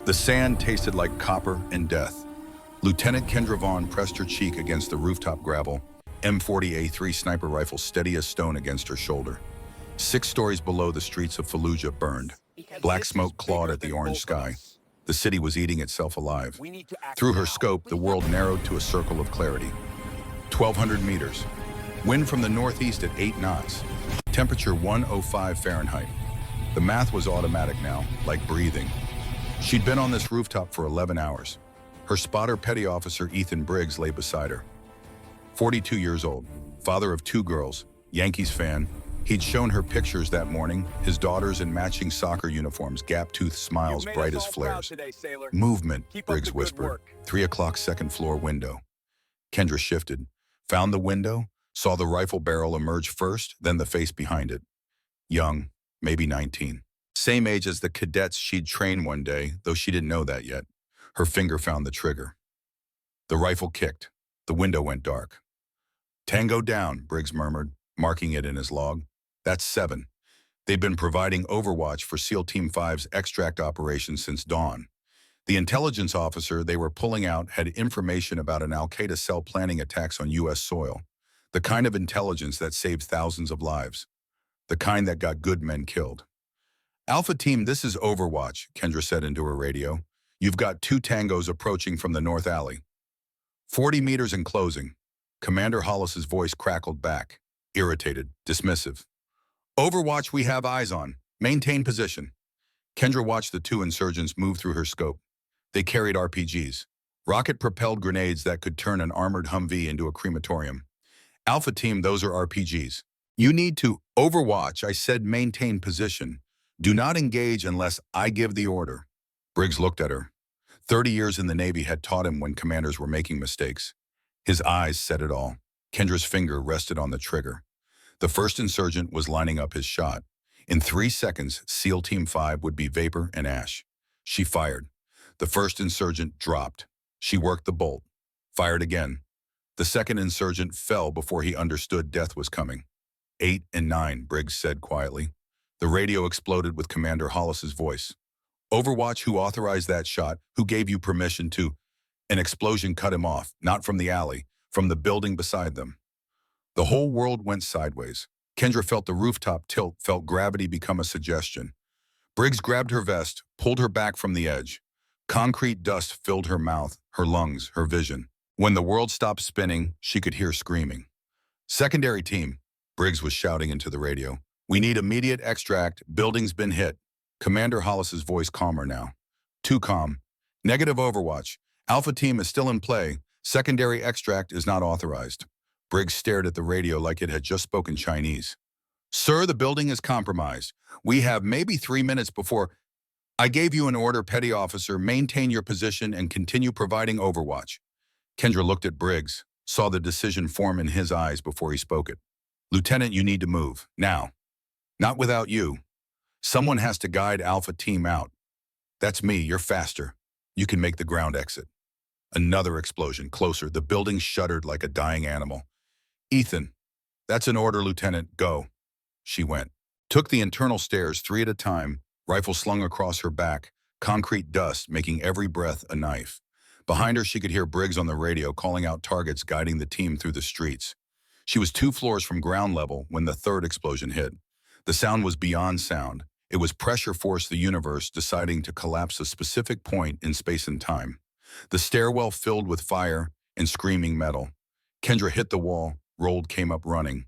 The sand tasted like copper and death. Lieutenant Kendra Vaughn pressed her cheek against the rooftop gravel, M40A3 sniper rifle steady as stone against her shoulder. 6 stories below, the streets of Fallujah burned. Black smoke clawed at the orange sky. The city was eating itself alive. Through her scope, the world narrowed to a circle of clarity. 1,200 meters. Wind from the northeast at 8 knots. Temperature 105 Fahrenheit. The math was automatic now, like breathing. She'd been on this rooftop for 11 hours. Her spotter, Petty Officer Ethan Briggs, lay beside her. 42 years old, father of 2 girls, Yankees fan. He'd shown her pictures that morning, his daughters in matching soccer uniforms, gap-toothed smiles bright as flares. Movement, Briggs whispered. 3 o'clock, second floor window. Kendra shifted, found the window, saw the rifle barrel emerge first, then the face behind it. Young, maybe 19. Same age as the cadets she'd trained one day, though she didn't know that yet. Her finger found the trigger. The rifle kicked. The window went dark. Tango down, Briggs murmured, marking it in his log. That's 7. They've been providing overwatch for SEAL Team 5's extract operation since dawn. The intelligence officer they were pulling out had information about an Al-Qaeda cell planning attacks on U.S. soil. The kind of intelligence that saved thousands of lives. The kind that got good men killed. Alpha Team, this is Overwatch, Kendra said into her radio. You've got 2 tangos approaching from the north alley. 40 meters and closing. Commander Hollis's voice crackled back, irritated, dismissive. Overwatch, we have eyes on. Maintain position. Kendra watched the 2 insurgents move through her scope. They carried RPGs, rocket-propelled grenades that could turn an armored Humvee into a crematorium. Alpha Team, those are RPGs. You need to Overwatch, I said maintain position. Do not engage unless I give the order. Briggs looked at her. 30 years in the Navy had taught him when commanders were making mistakes. His eyes said it all. Kendra's finger rested on the trigger. The first insurgent was lining up his shot. In 3 seconds, SEAL Team 5 would be vapor and ash. She fired. The first insurgent dropped. She worked the bolt. Fired again. The second insurgent fell before he understood death was coming. 8 and 9, Briggs said quietly. The radio exploded with Commander Hollis's voice. Overwatch, who authorized that shot? Who gave you permission to? An explosion cut him off, not from the alley, from the building beside them. The whole world went sideways. Kendra felt the rooftop tilt, felt gravity become a suggestion. Briggs grabbed her vest, pulled her back from the edge. Concrete dust filled her mouth, her lungs, her vision. When the world stopped spinning, she could hear screaming. Secondary team, Briggs was shouting into the radio. We need immediate extract. Building's been hit. Commander Hollis's voice calmer now. Too calm. Negative Overwatch. Alpha Team is still in play. Secondary extract is not authorized. Briggs stared at the radio like it had just spoken Chinese. Sir, the building is compromised. We have maybe 3 minutes before... I gave you an order, Petty Officer. Maintain your position and continue providing Overwatch. Kendra looked at Briggs, saw the decision form in his eyes before he spoke it. Lieutenant, you need to move. Now. Not without you. Someone has to guide Alpha Team out. That's me, you're faster. You can make the ground exit. Another explosion, closer. The building shuddered like a dying animal. Ethan, that's an order, Lieutenant. Go. She went. Took the internal stairs 3 at a time, rifle slung across her back, concrete dust making every breath a knife. Behind her, she could hear Briggs on the radio calling out targets, guiding the team through the streets. She was 2 floors from ground level when the 3rd explosion hit. The sound was beyond sound. It was pressure force, the universe deciding to collapse a specific point in space and time. The stairwell filled with fire and screaming metal. Kendra hit the wall, rolled, came up running.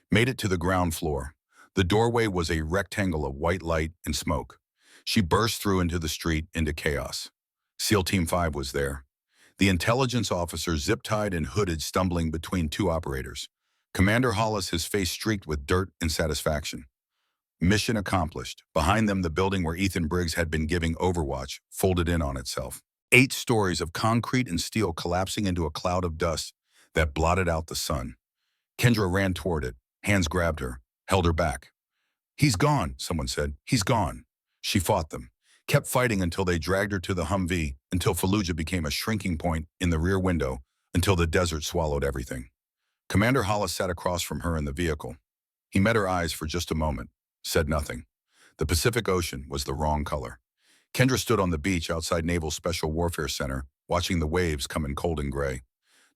Made it to the ground floor. The doorway was a rectangle of white light and smoke. She burst through into the street, into chaos. SEAL Team 5 was there. The intelligence officer, zip-tied and hooded, stumbling between 2 operators. Commander Hollis, his face streaked with dirt and satisfaction. Mission accomplished. Behind them, the building where Ethan Briggs had been giving Overwatch folded in on itself. 8 stories of concrete and steel collapsing into a cloud of dust that blotted out the sun. Kendra ran toward it. Hands grabbed her, held her back. He's gone, someone said. He's gone. She fought them, kept fighting until they dragged her to the Humvee, until Fallujah became a shrinking point in the rear window, until the desert swallowed everything. Commander Hollis sat across from her in the vehicle. He met her eyes for just a moment. Said nothing. The Pacific Ocean was the wrong color. Kendra stood on the beach outside Naval Special Warfare Center, watching the waves come in cold and gray.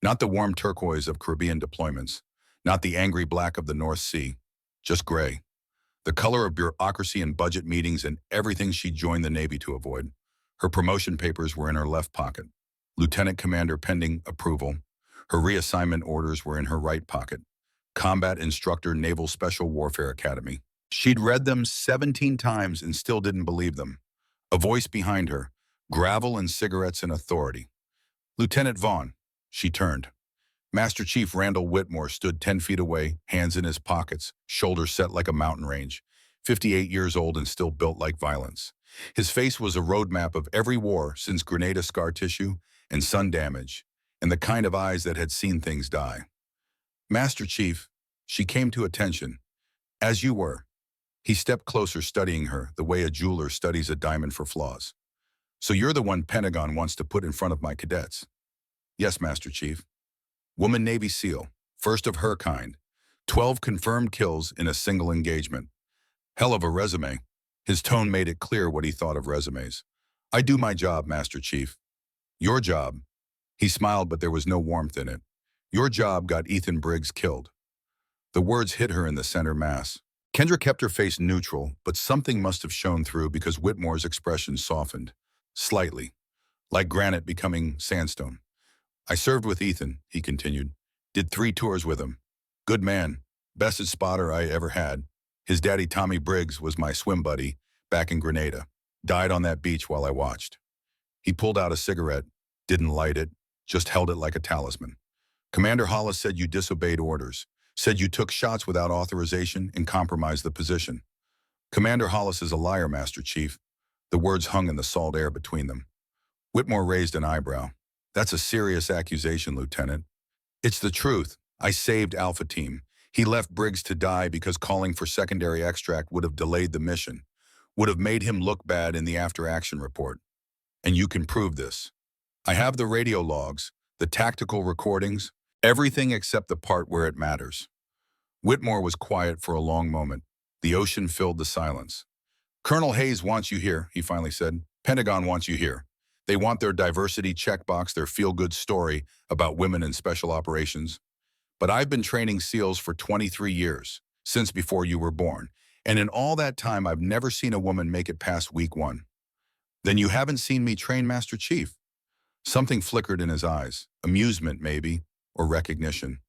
Not the warm turquoise of Caribbean deployments, not the angry black of the North Sea, just gray. The color of bureaucracy and budget meetings and everything she joined the Navy to avoid. Her promotion papers were in her left pocket. Lieutenant Commander pending approval. Her reassignment orders were in her right pocket. Combat Instructor, Naval Special Warfare Academy. She'd read them 17 times and still didn't believe them. A voice behind her. Gravel and cigarettes and authority. Lieutenant Vaughn. She turned. Master Chief Randall Whitmore stood 10 feet away, hands in his pockets, shoulders set like a mountain range. 58 years old and still built like violence. His face was a roadmap of every war since Grenada scar tissue and sun damage, and the kind of eyes that had seen things die. Master Chief, she came to attention. As you were. He stepped closer, studying her, the way a jeweler studies a diamond for flaws. So you're the one Pentagon wants to put in front of my cadets? Yes, Master Chief. Woman Navy SEAL, first of her kind. 12 confirmed kills in a single engagement. Hell of a resume. His tone made it clear what he thought of resumes. I do my job, Master Chief. Your job. He smiled, but there was no warmth in it. Your job got Ethan Briggs killed. The words hit her in the center mass. Kendra kept her face neutral, but something must have shown through because Whitmore's expression softened. Slightly. Like granite becoming sandstone. I served with Ethan, he continued. Did 3 tours with him. Good man. Bestest spotter I ever had. His daddy Tommy Briggs was my swim buddy back in Grenada. Died on that beach while I watched. He pulled out a cigarette, didn't light it, just held it like a talisman. Commander Hollis said you disobeyed orders, said you took shots without authorization and compromised the position. Commander Hollis is a liar, Master Chief. The words hung in the salt air between them. Whitmore raised an eyebrow. That's a serious accusation, Lieutenant. It's the truth. I saved Alpha Team. He left Briggs to die because calling for secondary extract would have delayed the mission, would have made him look bad in the after-action report. And you can prove this. I have the radio logs, the tactical recordings, everything except the part where it matters. Whitmore was quiet for a long moment. The ocean filled the silence. Colonel Hayes wants you here, he finally said. Pentagon wants you here. They want their diversity checkbox, their feel-good story about women in special operations. But I've been training SEALs for 23 years, since before you were born. And in all that time, I've never seen a woman make it past week 1. Then you haven't seen me train, Master Chief? Something flickered in his eyes. Amusement, maybe, or recognition.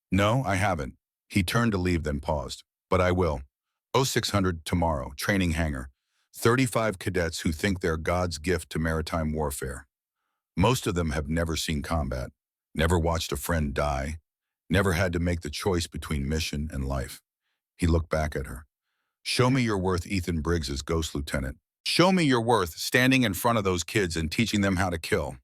No, I haven't. He turned to leave, then paused. But I will. 0600 tomorrow, training hangar. 35 cadets who think they're God's gift to maritime warfare. Most of them have never seen combat, never watched a friend die, never had to make the choice between mission and life. He looked back at her. Show me your worth, Ethan Briggs's ghost lieutenant. Show me your worth standing in front of those kids and teaching them how to kill.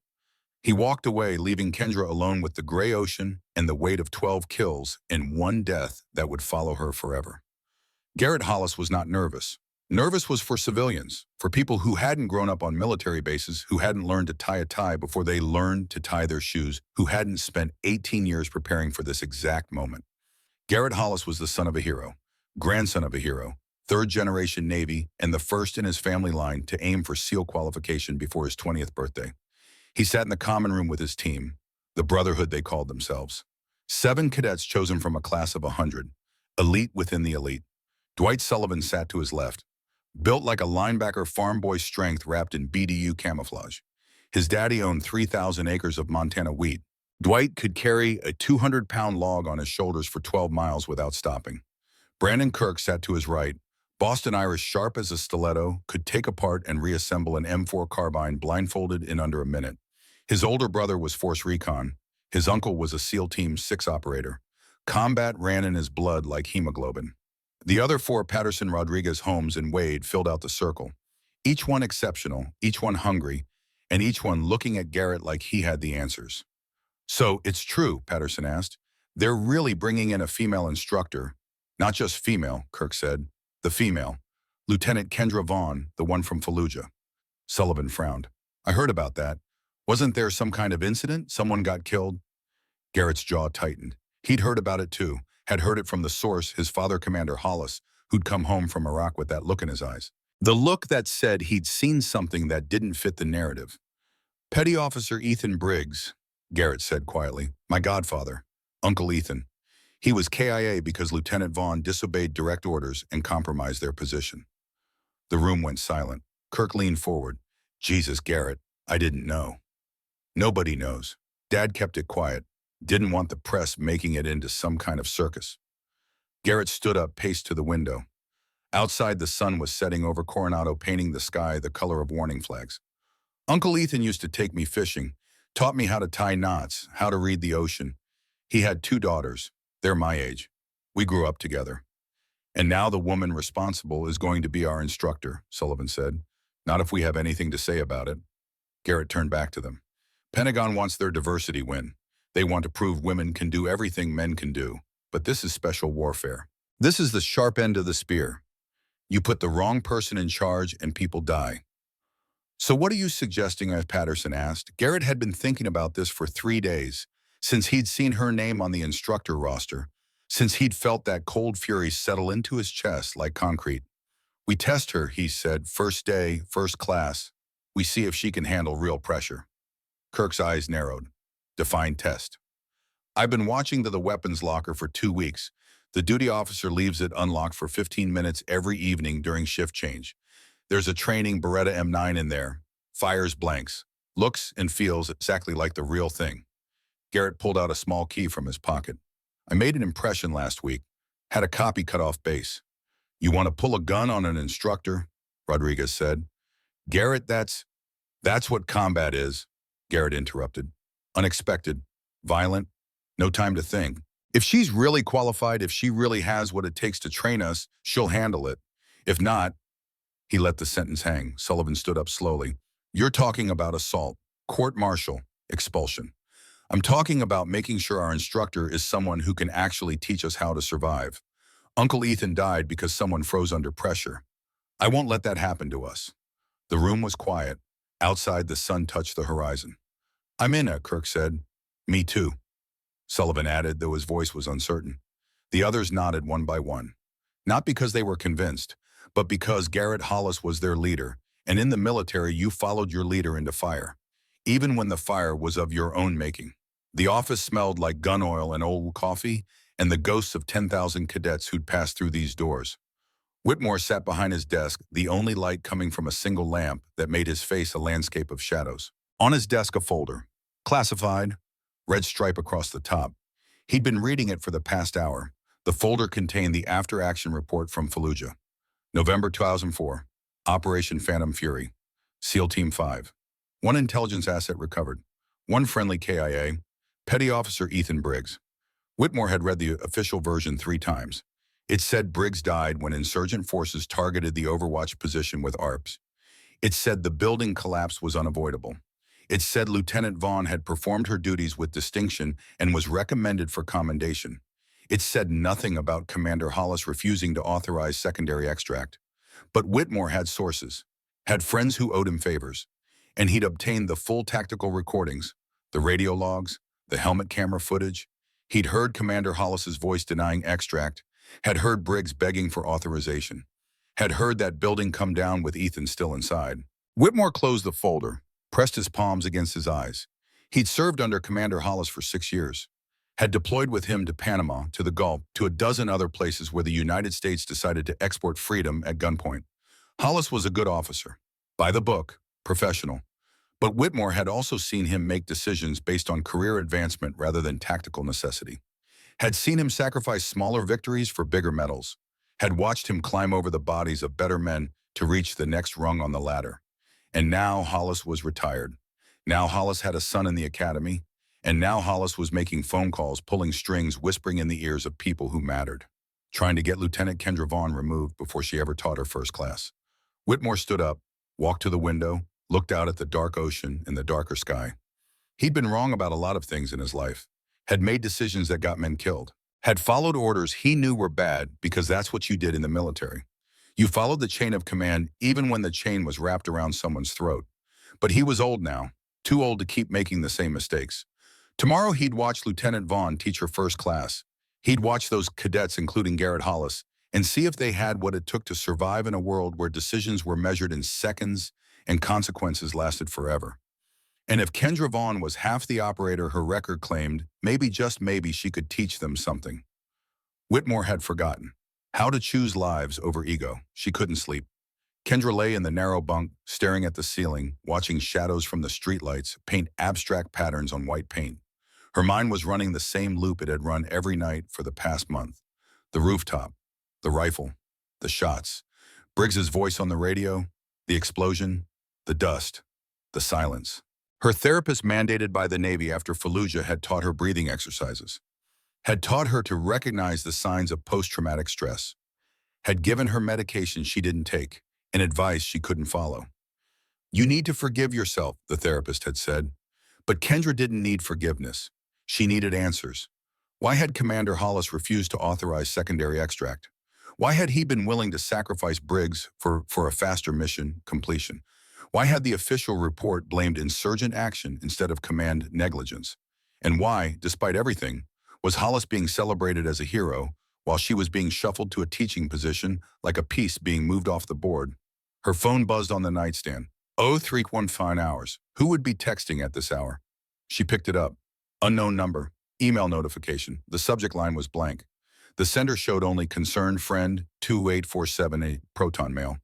He walked away, leaving Kendra alone with the gray ocean and the weight of 12 kills and 1 death that would follow her forever. Garrett Hollis was not nervous. Nervous was for civilians, for people who hadn't grown up on military bases, who hadn't learned to tie a tie before they learned to tie their shoes, who hadn't spent 18 years preparing for this exact moment. Garrett Hollis was the son of a hero, grandson of a hero, 3rd-generation Navy, and the first in his family line to aim for SEAL qualification before his 20th birthday. He sat in the common room with his team, the Brotherhood they called themselves. 7 cadets chosen from a class of 100, elite within the elite. Dwight Sullivan sat to his left, built like a linebacker farm boy strength wrapped in BDU camouflage. His daddy owned 3,000 acres of Montana wheat. Dwight could carry a 200-pound log on his shoulders for 12 miles without stopping. Brandon Kirk sat to his right. Boston Irish, sharp as a stiletto, could take apart and reassemble an M4 carbine blindfolded in under a minute. His older brother was Force Recon. His uncle was a SEAL Team 6 operator. Combat ran in his blood like hemoglobin. The other 4, Patterson, Rodriguez, Holmes, and Wade, filled out the circle. Each one exceptional, each one hungry, and each one looking at Garrett like he had the answers. So, it's true, Patterson asked. They're really bringing in a female instructor. Not just female, Kirk said. The female. Lieutenant Kendra Vaughn, the one from Fallujah. Sullivan frowned. I heard about that. Wasn't there some kind of incident? Someone got killed? Garrett's jaw tightened. He'd heard about it too. Had heard it from the source, his father, Commander Hollis, who'd come home from Iraq with that look in his eyes. The look that said he'd seen something that didn't fit the narrative. Petty Officer Ethan Briggs, Garrett said quietly, my godfather, Uncle Ethan. He was KIA because Lieutenant Vaughn disobeyed direct orders and compromised their position. The room went silent. Kirk leaned forward. Jesus, Garrett, I didn't know. Nobody knows. Dad kept it quiet. Didn't want the press making it into some kind of circus. Garrett stood up, paced to the window. Outside, the sun was setting over Coronado, painting the sky the color of warning flags. Uncle Ethan used to take me fishing, taught me how to tie knots, how to read the ocean. He had 2 daughters. They're my age. We grew up together. And now the woman responsible is going to be our instructor, Sullivan said. Not if we have anything to say about it. Garrett turned back to them. Pentagon wants their diversity win. They want to prove women can do everything men can do. But this is special warfare. This is the sharp end of the spear. You put the wrong person in charge and people die. So what are you suggesting? As Patterson asked. Garrett had been thinking about this for 3 days, since he'd seen her name on the instructor roster, since he'd felt that cold fury settle into his chest like concrete. We test her, he said, first day, first class. We see if she can handle real pressure. Kirk's eyes narrowed. Defined test. I've been watching the weapons locker for 2 weeks. The duty officer leaves it unlocked for 15 minutes every evening during shift change. There's a training Beretta M9 in there. Fires blanks. Looks and feels exactly like the real thing. Garrett pulled out a small key from his pocket. I made an impression last week. Had a copy cut off base. You want to pull a gun on an instructor? Rodriguez said. Garrett, that's what combat is, Garrett interrupted. Unexpected. Violent. No time to think. If she's really qualified, if she really has what it takes to train us, she'll handle it. If not, he let the sentence hang. Sullivan stood up slowly. You're talking about assault, court-martial, expulsion. I'm talking about making sure our instructor is someone who can actually teach us how to survive. Uncle Ethan died because someone froze under pressure. I won't let that happen to us. The room was quiet. Outside, the sun touched the horizon. I'm in it, Kirk said. Me too, Sullivan added, though his voice was uncertain. The others nodded one by one. Not because they were convinced, but because Garrett Hollis was their leader, and in the military you followed your leader into fire, even when the fire was of your own making. The office smelled like gun oil and old coffee, and the ghosts of 10,000 cadets who'd passed through these doors. Whitmore sat behind his desk, the only light coming from a single lamp that made his face a landscape of shadows. On his desk, a folder. Classified, red stripe across the top. He'd been reading it for the past hour. The folder contained the after-action report from Fallujah. November 2004, Operation Phantom Fury, SEAL Team 5. 1 intelligence asset recovered. 1 friendly KIA, Petty Officer Ethan Briggs. Whitmore had read the official version 3 times. It said Briggs died when insurgent forces targeted the Overwatch position with ARPs. It said the building collapse was unavoidable. It said Lieutenant Vaughn had performed her duties with distinction and was recommended for commendation. It said nothing about Commander Hollis refusing to authorize secondary extract. But Whitmore had sources, had friends who owed him favors, and he'd obtained the full tactical recordings, the radio logs, the helmet camera footage. He'd heard Commander Hollis's voice denying extract, had heard Briggs begging for authorization, had heard that building come down with Ethan still inside. Whitmore closed the folder, pressed his palms against his eyes. He'd served under Commander Hollis for 6 years, had deployed with him to Panama, to the Gulf, to a dozen other places where the United States decided to export freedom at gunpoint. Hollis was a good officer, by the book, professional. But Whitmore had also seen him make decisions based on career advancement rather than tactical necessity. Had seen him sacrifice smaller victories for bigger medals. Had watched him climb over the bodies of better men to reach the next rung on the ladder. And now Hollis was retired. Now Hollis had a son in the academy. And now Hollis was making phone calls, pulling strings, whispering in the ears of people who mattered, trying to get Lieutenant Kendra Vaughn removed before she ever taught her first class. Whitmore stood up, walked to the window, looked out at the dark ocean and the darker sky. He'd been wrong about a lot of things in his life, had made decisions that got men killed, had followed orders he knew were bad because that's what you did in the military. You followed the chain of command even when the chain was wrapped around someone's throat. But he was old now, too old to keep making the same mistakes. Tomorrow he'd watch Lieutenant Vaughn teach her first class. He'd watch those cadets, including Garrett Hollis, and see if they had what it took to survive in a world where decisions were measured in seconds and consequences lasted forever. And if Kendra Vaughn was half the operator her record claimed, maybe just maybe she could teach them something. Whitmore had forgotten how to choose lives over ego. She couldn't sleep. Kendra lay in the narrow bunk, staring at the ceiling, watching shadows from the streetlights paint abstract patterns on white paint. Her mind was running the same loop it had run every night for the past month. The rooftop, the rifle, the shots, Briggs's voice on the radio, the explosion, the dust, the silence. Her therapist, mandated by the Navy after Fallujah, had taught her breathing exercises, had taught her to recognize the signs of post-traumatic stress, had given her medication she didn't take and advice she couldn't follow. You need to forgive yourself, the therapist had said. But Kendra didn't need forgiveness. She needed answers. Why had Commander Hollis refused to authorize secondary extract? Why had he been willing to sacrifice Briggs for a faster mission completion? Why had the official report blamed insurgent action instead of command negligence? And why, despite everything, was Hollis being celebrated as a hero while she was being shuffled to a teaching position like a piece being moved off the board? Her phone buzzed on the nightstand. 0315 hours. Who would be texting at this hour? She picked it up. Unknown number. Email notification. The subject line was blank. The sender showed only concerned friend 28478 Proton Mail.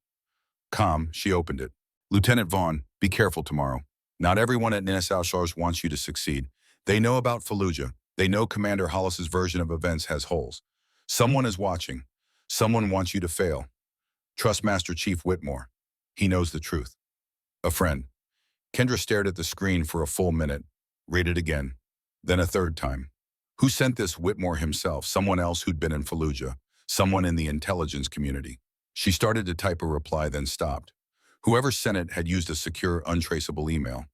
Calm, she opened it. Lieutenant Vaughn, be careful tomorrow. Not everyone at NSA SARS wants you to succeed. They know about Fallujah. They know Commander Hollis's version of events has holes. Someone is watching. Someone wants you to fail. Trust Master Chief Whitmore. He knows the truth. A friend. Kendra stared at the screen for a full minute, read it again, then a third time. Who sent this? Whitmore himself, someone else who'd been in Fallujah, someone in the intelligence community. She started to type a reply, then stopped. Whoever sent it had used a secure, untraceable email.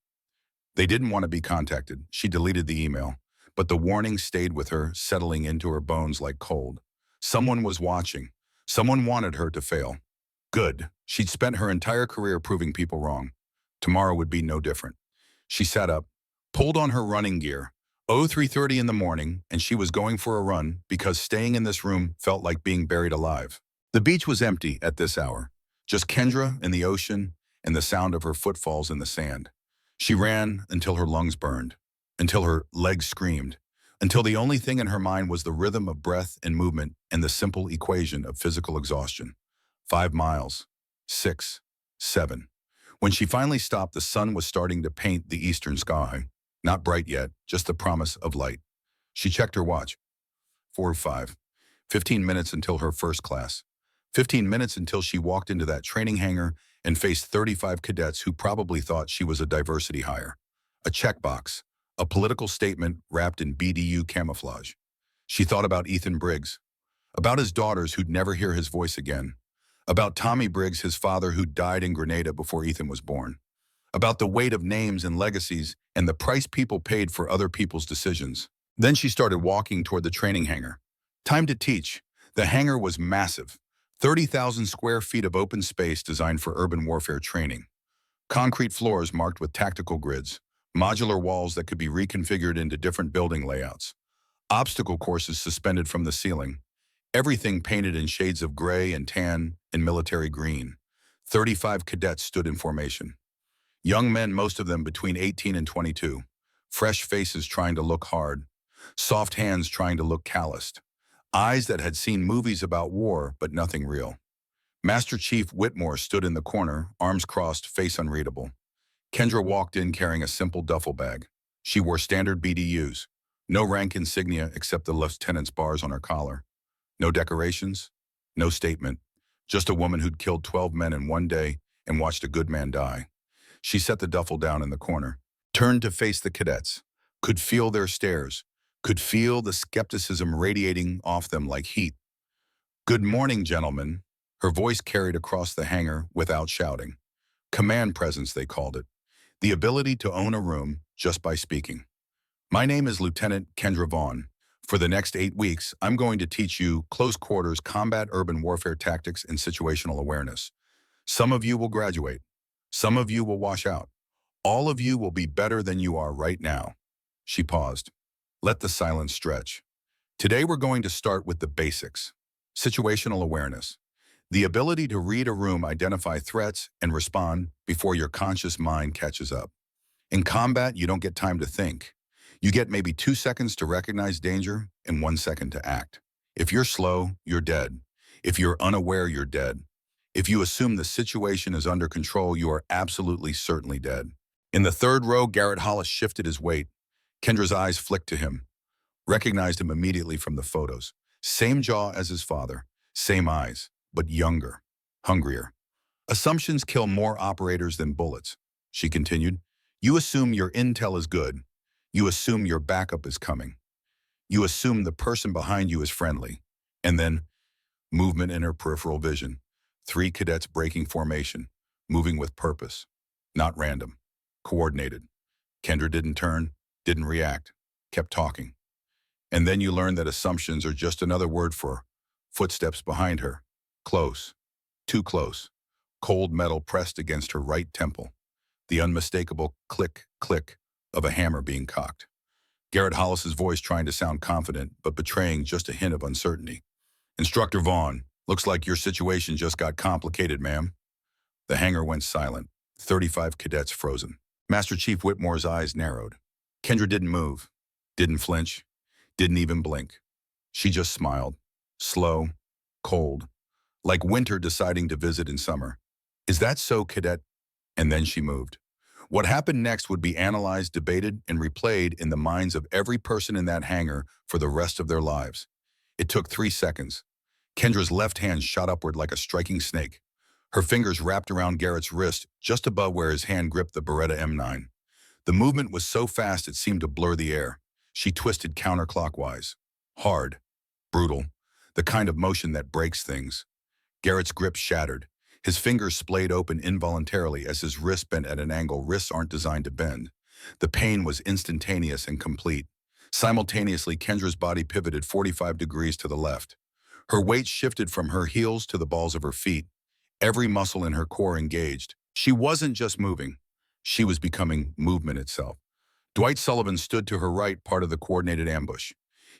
They didn't want to be contacted. She deleted the email, but the warning stayed with her, settling into her bones like cold. Someone was watching. Someone wanted her to fail. Good. She'd spent her entire career proving people wrong. Tomorrow would be no different. She sat up, pulled on her running gear. 0330 in the morning, and she was going for a run because staying in this room felt like being buried alive. The beach was empty at this hour. Just Kendra and the ocean and the sound of her footfalls in the sand. She ran until her lungs burned, until her legs screamed, until the only thing in her mind was the rhythm of breath and movement and the simple equation of physical exhaustion. 5 miles, 6, 7. When she finally stopped, the sun was starting to paint the eastern sky. Not bright yet, just the promise of light. She checked her watch. 4:05. 15 minutes until her first class. 15 minutes until she walked into that training hangar and faced 35 cadets who probably thought she was a diversity hire. A checkbox, a political statement wrapped in BDU camouflage. She thought about Ethan Briggs, about his daughters who'd never hear his voice again, about Tommy Briggs, his father who died in Grenada before Ethan was born, about the weight of names and legacies and the price people paid for other people's decisions. Then she started walking toward the training hangar. Time to teach. The hangar was massive. 30,000 square feet of open space designed for urban warfare training. Concrete floors marked with tactical grids, modular walls that could be reconfigured into different building layouts, obstacle courses suspended from the ceiling, everything painted in shades of gray and tan and military green. 35 cadets stood in formation. Young men, most of them between 18 and 22. Fresh faces trying to look hard. Soft hands trying to look calloused. Eyes that had seen movies about war, but nothing real. Master Chief Whitmore stood in the corner, arms crossed, face unreadable. Kendra walked in carrying a simple duffel bag. She wore standard BDUs. No rank insignia except the lieutenant's bars on her collar. No decorations, no statement. Just a woman who'd killed 12 men in one day and watched a good man die. She set the duffel down in the corner, turned to face the cadets, could feel their stares, could feel the skepticism radiating off them like heat. Good morning, gentlemen. Her voice carried across the hangar without shouting. Command presence, they called it. The ability to own a room just by speaking. My name is Lieutenant Kendra Vaughn. For the next 8 weeks, I'm going to teach you close quarters combat urban warfare tactics and situational awareness. Some of you will graduate. Some of you will wash out. All of you will be better than you are right now. She paused. Let the silence stretch. Today we're going to start with the basics. Situational awareness. The ability to read a room, identify threats, and respond before your conscious mind catches up. In combat, you don't get time to think. You get maybe 2 seconds to recognize danger and 1 second to act. If you're slow, you're dead. If you're unaware, you're dead. If you assume the situation is under control, you are absolutely certainly dead. In the third row, Garrett Hollis shifted his weight. Kendra's eyes flicked to him, recognized him immediately from the photos. Same jaw as his father, same eyes, but younger, hungrier. Assumptions kill more operators than bullets, she continued. You assume your intel is good. You assume your backup is coming. You assume the person behind you is friendly. And then, movement in her peripheral vision. 3 cadets breaking formation, moving with purpose. Not random. Coordinated. Kendra didn't turn, didn't react, kept talking. And then you learn that assumptions are just another word for footsteps behind her. Close. Too close. Cold metal pressed against her right temple. The unmistakable click, click of a hammer being cocked. Garrett Hollis's voice trying to sound confident, but betraying just a hint of uncertainty. Instructor Vaughn, looks like your situation just got complicated, ma'am. The hangar went silent. 35 cadets frozen. Master Chief Whitmore's eyes narrowed. Kendra didn't move, didn't flinch, didn't even blink. She just smiled. Slow, cold, like winter deciding to visit in summer. Is that so, cadet? And then she moved. What happened next would be analyzed, debated, and replayed in the minds of every person in that hangar for the rest of their lives. It took 3 seconds. Kendra's left hand shot upward like a striking snake. Her fingers wrapped around Garrett's wrist, just above where his hand gripped the Beretta M9. The movement was so fast it seemed to blur the air. She twisted counterclockwise. Hard. Brutal. The kind of motion that breaks things. Garrett's grip shattered. His fingers splayed open involuntarily as his wrist bent at an angle wrists aren't designed to bend. The pain was instantaneous and complete. Simultaneously, Kendra's body pivoted 45 degrees to the left. Her weight shifted from her heels to the balls of her feet. Every muscle in her core engaged. She wasn't just moving. She was becoming movement itself. Dwight Sullivan stood to her right, part of the coordinated ambush.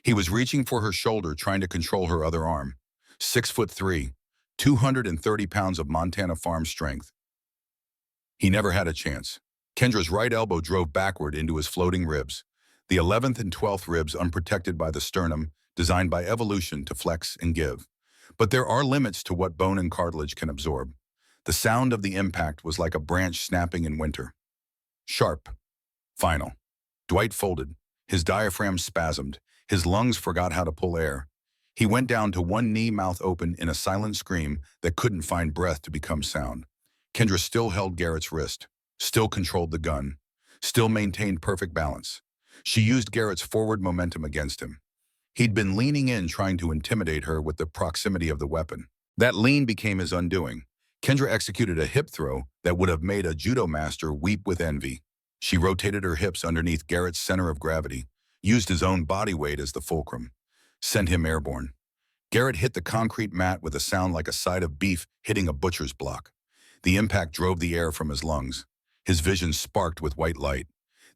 He was reaching for her shoulder, trying to control her other arm. 6'3", 230 pounds of Montana farm strength. He never had a chance. Kendra's right elbow drove backward into his floating ribs. The 11th and 12th ribs unprotected by the sternum, designed by evolution to flex and give. But there are limits to what bone and cartilage can absorb. The sound of the impact was like a branch snapping in winter. Sharp. Final. Dwight folded. His diaphragm spasmed. His lungs forgot how to pull air. He went down to one knee, mouth open, in a silent scream that couldn't find breath to become sound. Kendra still held Garrett's wrist, still controlled the gun, still maintained perfect balance. She used Garrett's forward momentum against him. He'd been leaning in, trying to intimidate her with the proximity of the weapon. That lean became his undoing. Kendra executed a hip throw that would have made a judo master weep with envy. She rotated her hips underneath Garrett's center of gravity, used his own body weight as the fulcrum, sent him airborne. Garrett hit the concrete mat with a sound like a side of beef hitting a butcher's block. The impact drove the air from his lungs. His vision sparked with white light.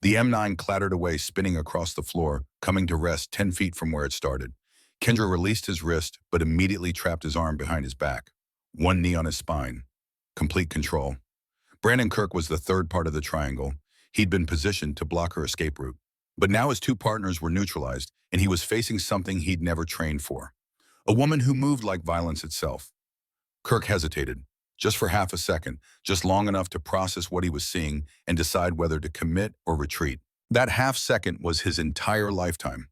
The M9 clattered away, spinning across the floor, coming to rest 10 feet from where it started. Kendra released his wrist, but immediately trapped his arm behind his back. One knee on his spine. Complete control. Brandon Kirk was the third part of the triangle. He'd been positioned to block her escape route. But now his two partners were neutralized, and he was facing something he'd never trained for. A woman who moved like violence itself. Kirk hesitated, just for half a second, just long enough to process what he was seeing and decide whether to commit or retreat. That half second was his entire lifetime.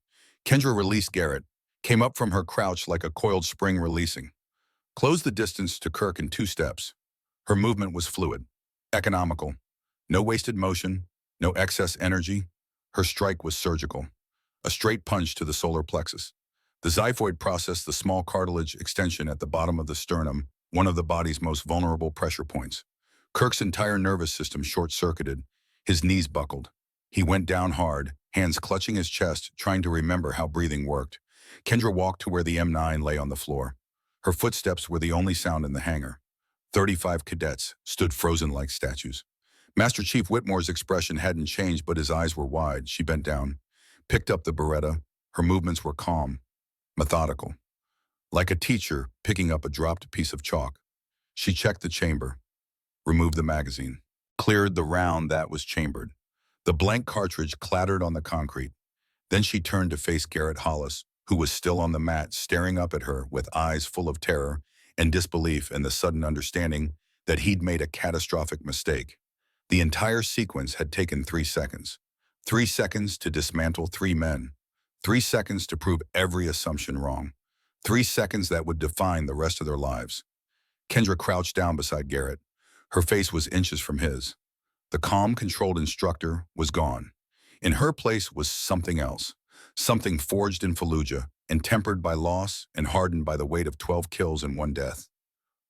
Kendra released Garrett, came up from her crouch like a coiled spring releasing. Closed the distance to Kirk in 2 steps. Her movement was fluid, economical. No wasted motion, no excess energy. Her strike was surgical. A straight punch to the solar plexus. The xiphoid processed the small cartilage extension at the bottom of the sternum, one of the body's most vulnerable pressure points. Kirk's entire nervous system short-circuited. His knees buckled. He went down hard, hands clutching his chest, trying to remember how breathing worked. Kendra walked to where the M9 lay on the floor. Her footsteps were the only sound in the hangar. 35 cadets stood frozen like statues. Master Chief Whitmore's expression hadn't changed, but his eyes were wide. She bent down, picked up the Beretta. Her movements were calm, methodical. Like a teacher picking up a dropped piece of chalk. She checked the chamber, removed the magazine, cleared the round that was chambered. The blank cartridge clattered on the concrete. Then she turned to face Garrett Hollis, who was still on the mat, staring up at her with eyes full of terror and disbelief and the sudden understanding that he'd made a catastrophic mistake. The entire sequence had taken 3 seconds. 3 seconds to dismantle 3 men. 3 seconds to prove every assumption wrong. 3 seconds that would define the rest of their lives. Kendra crouched down beside Garrett. Her face was inches from his. The calm, controlled instructor was gone. In her place was something else. Something forged in Fallujah and tempered by loss and hardened by the weight of 12 kills and 1 death.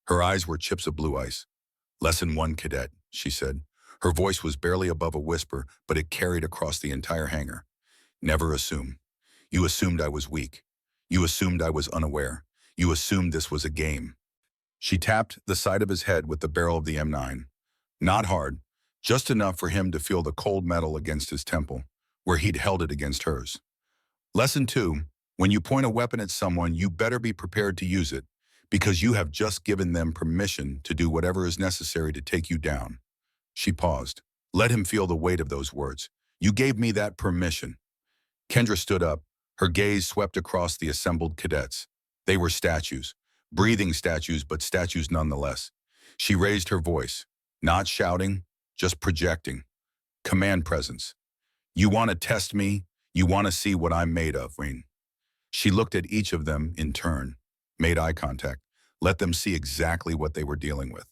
Her eyes were chips of blue ice. "Lesson 1, cadet," she said. Her voice was barely above a whisper, but it carried across the entire hangar. "Never assume. You assumed I was weak. You assumed I was unaware. You assumed this was a game." She tapped the side of his head with the barrel of the M9. Not hard, just enough for him to feel the cold metal against his temple, where he'd held it against hers. "Lesson 2, when you point a weapon at someone, you better be prepared to use it, because you have just given them permission to do whatever is necessary to take you down." She paused. Let him feel the weight of those words. "You gave me that permission." Kendra stood up. Her gaze swept across the assembled cadets. They were statues, breathing statues, but statues nonetheless. She raised her voice, not shouting, just projecting. Command presence. "You want to test me? You want to see what I'm made of, Rain?" She looked at each of them in turn, made eye contact, let them see exactly what they were dealing with.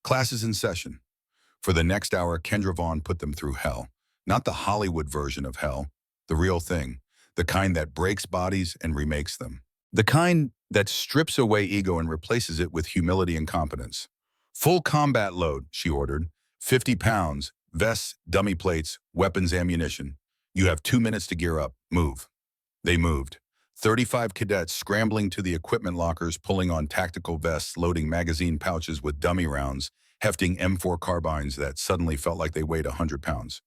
Class is in session. For the next hour, Kendra Vaughn put them through hell. Not the Hollywood version of hell, the real thing, the kind that breaks bodies and remakes them. The kind that strips away ego and replaces it with humility and competence. "Full combat load," she ordered. 50 pounds, vests, dummy plates, weapons, ammunition. "You have 2 minutes to gear up. Move." They moved. 35 cadets scrambling to the equipment lockers, pulling on tactical vests, loading magazine pouches with dummy rounds, hefting M4 carbines that suddenly felt like they weighed 100 pounds.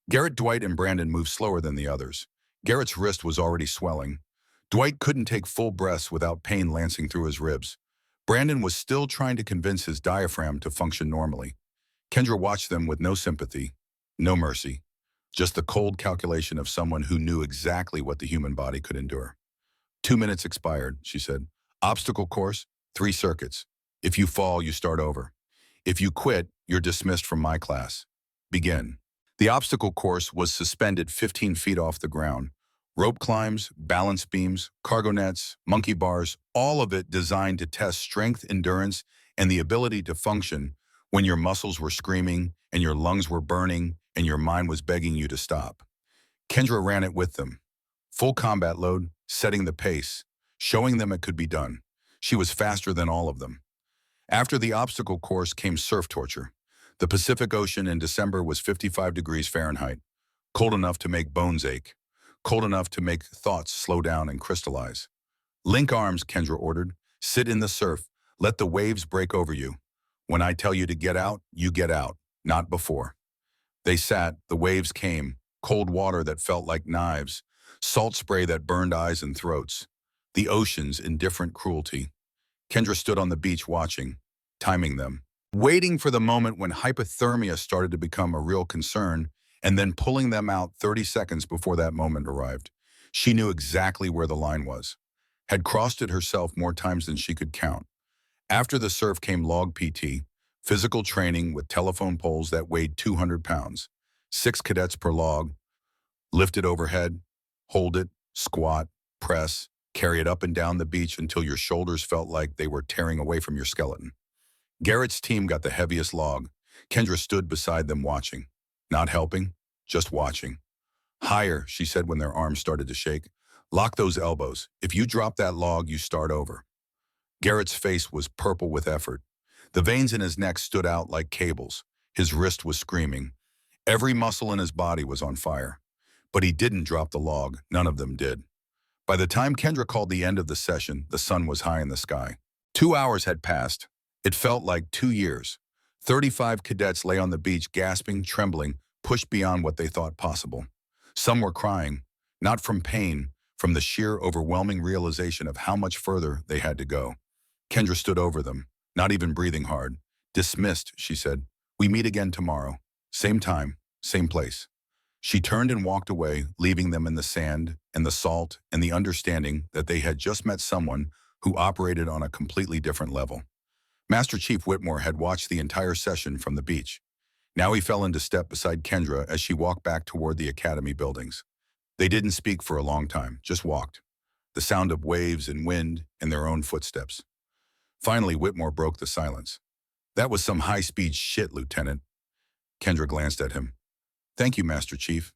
Garrett, Dwight, and Brandon moved slower than the others. Garrett's wrist was already swelling. Dwight couldn't take full breaths without pain lancing through his ribs. Brandon was still trying to convince his diaphragm to function normally. Kendra watched them with no sympathy, no mercy, just the cold calculation of someone who knew exactly what the human body could endure. 2 minutes expired, she said. "Obstacle course, 3 circuits. If you fall, you start over. If you quit, you're dismissed from my class. Begin." The obstacle course was suspended 15 feet off the ground. Rope climbs, balance beams, cargo nets, monkey bars, all of it designed to test strength, endurance, and the ability to function when your muscles were screaming and your lungs were burning and your mind was begging you to stop. Kendra ran it with them. Full combat load, setting the pace, showing them it could be done. She was faster than all of them. After the obstacle course came surf torture. The Pacific Ocean in December was 55 degrees Fahrenheit, cold enough to make bones ache, cold enough to make thoughts slow down and crystallize. "Link arms," Kendra ordered. "Sit in the surf. Let the waves break over you. When I tell you to get out, you get out, not before." They sat, the waves came, cold water that felt like knives, salt spray that burned eyes and throats, the ocean's indifferent cruelty. Kendra stood on the beach watching, timing them, waiting for the moment when hypothermia started to become a real concern, and then pulling them out 30 seconds before that moment arrived. She knew exactly where the line was, had crossed it herself more times than she could count. After the surf came log PT, physical training with telephone poles that weighed 200 pounds, 6 cadets per log, lift it overhead, hold it, squat, press, carry it up and down the beach until your shoulders felt like they were tearing away from your skeleton. Garrett's team got the heaviest log. Kendra stood beside them watching. Not helping, just watching. "Higher," she said when their arms started to shake. "Lock those elbows. If you drop that log, you start over." Garrett's face was purple with effort. The veins in his neck stood out like cables. His wrist was screaming. Every muscle in his body was on fire. But he didn't drop the log. None of them did. By the time Kendra called the end of the session, the sun was high in the sky. 2 hours had passed. It felt like 2 years. 35 cadets lay on the beach, gasping, trembling, pushed beyond what they thought possible. Some were crying, not from pain, from the sheer overwhelming realization of how much further they had to go. Kendra stood over them, not even breathing hard. "Dismissed," she said. "We meet again tomorrow. Same time, same place." She turned and walked away, leaving them in the sand and the salt and the understanding that they had just met someone who operated on a completely different level. Master Chief Whitmore had watched the entire session from the beach. Now he fell into step beside Kendra as she walked back toward the academy buildings. They didn't speak for a long time, just walked. The sound of waves and wind and their own footsteps. Finally, Whitmore broke the silence. "That was some high-speed shit, Lieutenant." Kendra glanced at him. "Thank you, Master Chief.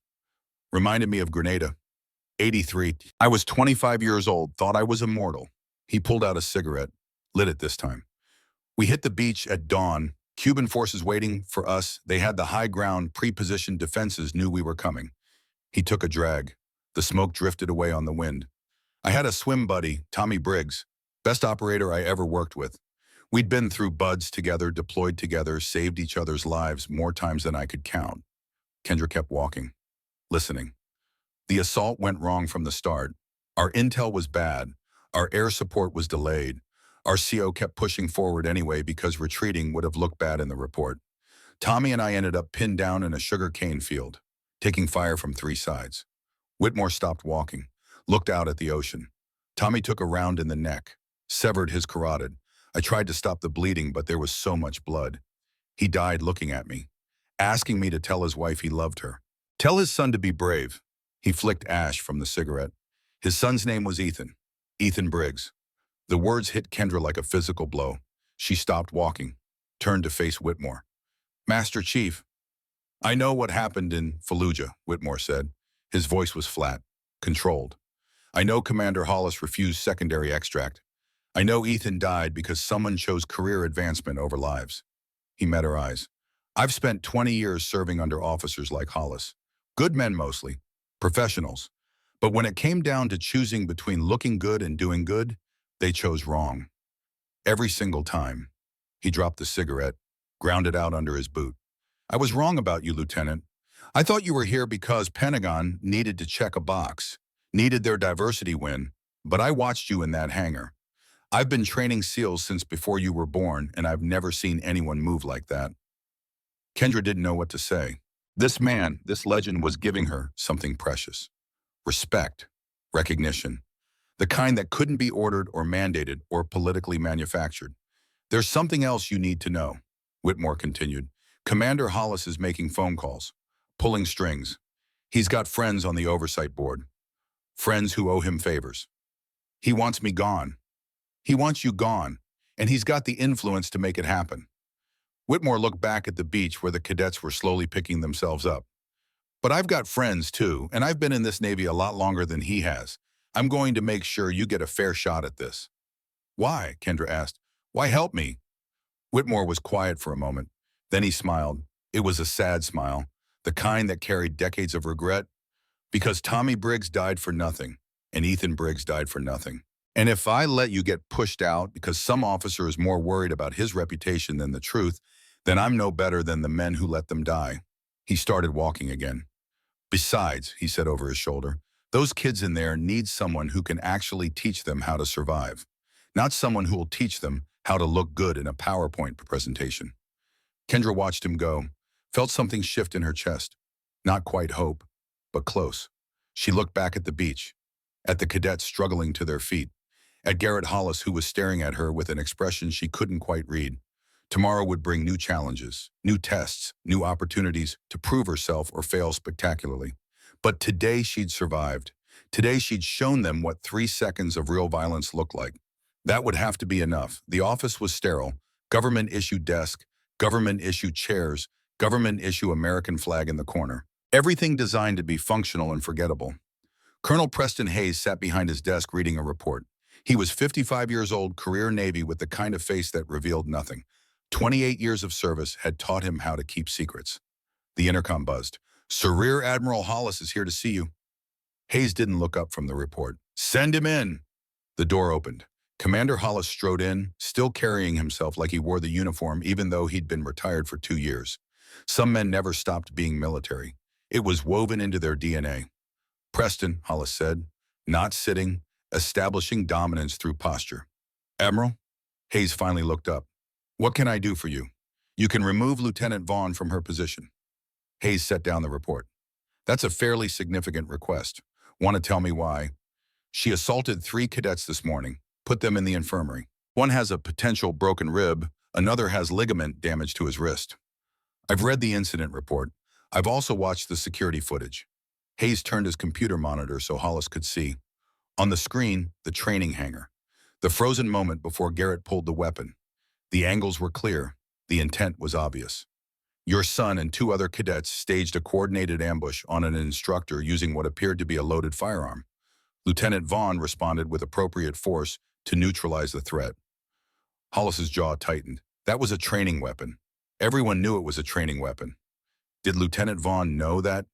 Reminded me of Grenada. 83. I was 25 years old, thought I was immortal." He pulled out a cigarette, lit it this time. "We hit the beach at dawn. Cuban forces waiting for us. They had the high ground, pre-positioned defenses knew we were coming." He took a drag. The smoke drifted away on the wind. "I had a swim buddy, Tommy Briggs. Best operator I ever worked with. We'd been through buds together, deployed together, saved each other's lives more times than I could count." Kendra kept walking, listening. "The assault went wrong from the start. Our intel was bad. Our air support was delayed. Our CO kept pushing forward anyway because retreating would have looked bad in the report. Tommy and I ended up pinned down in a sugar-cane field, taking fire from 3 sides. Whitmore stopped walking, looked out at the ocean. Tommy took a round in the neck, severed his carotid. I tried to stop the bleeding, but there was so much blood. He died looking at me, asking me to tell his wife he loved her. Tell his son to be brave." He flicked ash from the cigarette. "His son's name was Ethan. Ethan Briggs." The words hit Kendra like a physical blow. She stopped walking, turned to face Whitmore. "Master Chief." "I know what happened in Fallujah," Whitmore said. His voice was flat, controlled. "I know Commander Hollis refused secondary extract. I know Ethan died because someone chose career advancement over lives." He met her eyes. "I've spent 20 years serving under officers like Hollis. Good men mostly, professionals. But when it came down to choosing between looking good and doing good, they chose wrong. Every single time." He dropped the cigarette, ground it out under his boot. "I was wrong about you, Lieutenant. I thought you were here because Pentagon needed to check a box, needed their diversity win, but I watched you in that hangar. I've been training SEALs since before you were born, and I've never seen anyone move like that." Kendra didn't know what to say. This man, this legend, was giving her something precious. Respect, recognition. The kind that couldn't be ordered or mandated or politically manufactured. "There's something else you need to know," Whitmore continued. "Commander Hollis is making phone calls, pulling strings. He's got friends on the oversight board, friends who owe him favors. He wants me gone. He wants you gone, and he's got the influence to make it happen." Whitmore looked back at the beach where the cadets were slowly picking themselves up. "But I've got friends too, and I've been in this Navy a lot longer than he has. I'm going to make sure you get a fair shot at this." "Why?" Kendra asked. "Why help me?" Whitmore was quiet for a moment. Then he smiled. It was a sad smile, the kind that carried decades of regret. "Because Tommy Briggs died for nothing, and Ethan Briggs died for nothing. And if I let you get pushed out because some officer is more worried about his reputation than the truth, then I'm no better than the men who let them die." He started walking again. "Besides," he said over his shoulder, "those kids in there need someone who can actually teach them how to survive, not someone who will teach them how to look good in a PowerPoint presentation." Kendra watched him go, felt something shift in her chest. Not quite hope, but close. She looked back at the beach, at the cadets struggling to their feet, at Garrett Hollis, who was staring at her with an expression she couldn't quite read. Tomorrow would bring new challenges, new tests, new opportunities to prove herself or fail spectacularly. But today she'd survived. Today she'd shown them what 3 seconds of real violence looked like. That would have to be enough. The office was sterile. Government-issued desk, government-issued chairs, government-issue American flag in the corner. Everything designed to be functional and forgettable. Colonel Preston Hayes sat behind his desk reading a report. He was 55 years old, career Navy, with the kind of face that revealed nothing. 28 years of service had taught him how to keep secrets. The intercom buzzed. "Sir Rear Admiral Hollis is here to see you." Hayes didn't look up from the report. "Send him in." The door opened. Commander Hollis strode in, still carrying himself like he wore the uniform even though he'd been retired for 2 years. Some men never stopped being military. It was woven into their DNA. "Preston," Hollis said, not sitting, establishing dominance through posture. Admiral? Hayes finally looked up. What can I do for you? You can remove Lieutenant Vaughn from her position. Hayes set down the report. That's a fairly significant request. Want to tell me why? She assaulted 3 cadets this morning, put them in the infirmary. One has a potential broken rib, another has ligament damage to his wrist. I've read the incident report. I've also watched the security footage. Hayes turned his computer monitor so Hollis could see. On the screen, the training hangar. The frozen moment before Garrett pulled the weapon. The angles were clear. The intent was obvious. Your son and 2 other cadets staged a coordinated ambush on an instructor using what appeared to be a loaded firearm. Lieutenant Vaughn responded with appropriate force to neutralize the threat. Hollis's jaw tightened. That was a training weapon. Everyone knew it was a training weapon. Did Lieutenant Vaughn know that?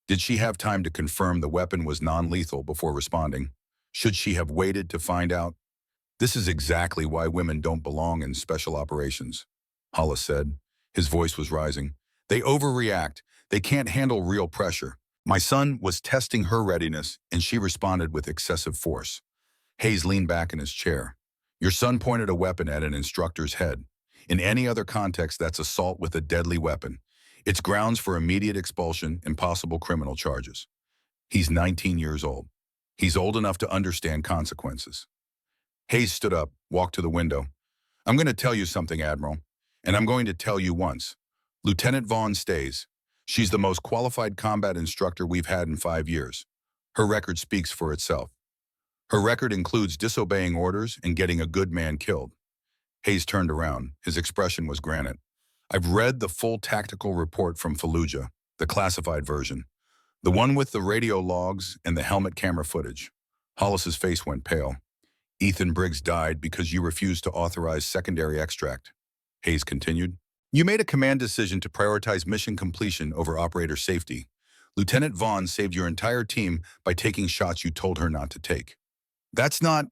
Did she have time to confirm the weapon was non-lethal before responding? Should she have waited to find out? This is exactly why women don't belong in special operations, Hollis said. His voice was rising. They overreact. They can't handle real pressure. My son was testing her readiness, and she responded with excessive force. Hayes leaned back in his chair. Your son pointed a weapon at an instructor's head. In any other context, that's assault with a deadly weapon. It's grounds for immediate expulsion and possible criminal charges. He's 19 years old. He's old enough to understand consequences. Hayes stood up, walked to the window. I'm going to tell you something, Admiral, and I'm going to tell you once. Lieutenant Vaughn stays. She's the most qualified combat instructor we've had in 5 years. Her record speaks for itself. Her record includes disobeying orders and getting a good man killed. Hayes turned around. His expression was granite. I've read the full tactical report from Fallujah, the classified version. The one with the radio logs and the helmet camera footage. Hollis's face went pale. Ethan Briggs died because you refused to authorize secondary extract. Hayes continued. You made a command decision to prioritize mission completion over operator safety. Lieutenant Vaughn saved your entire team by taking shots you told her not to take. That's not...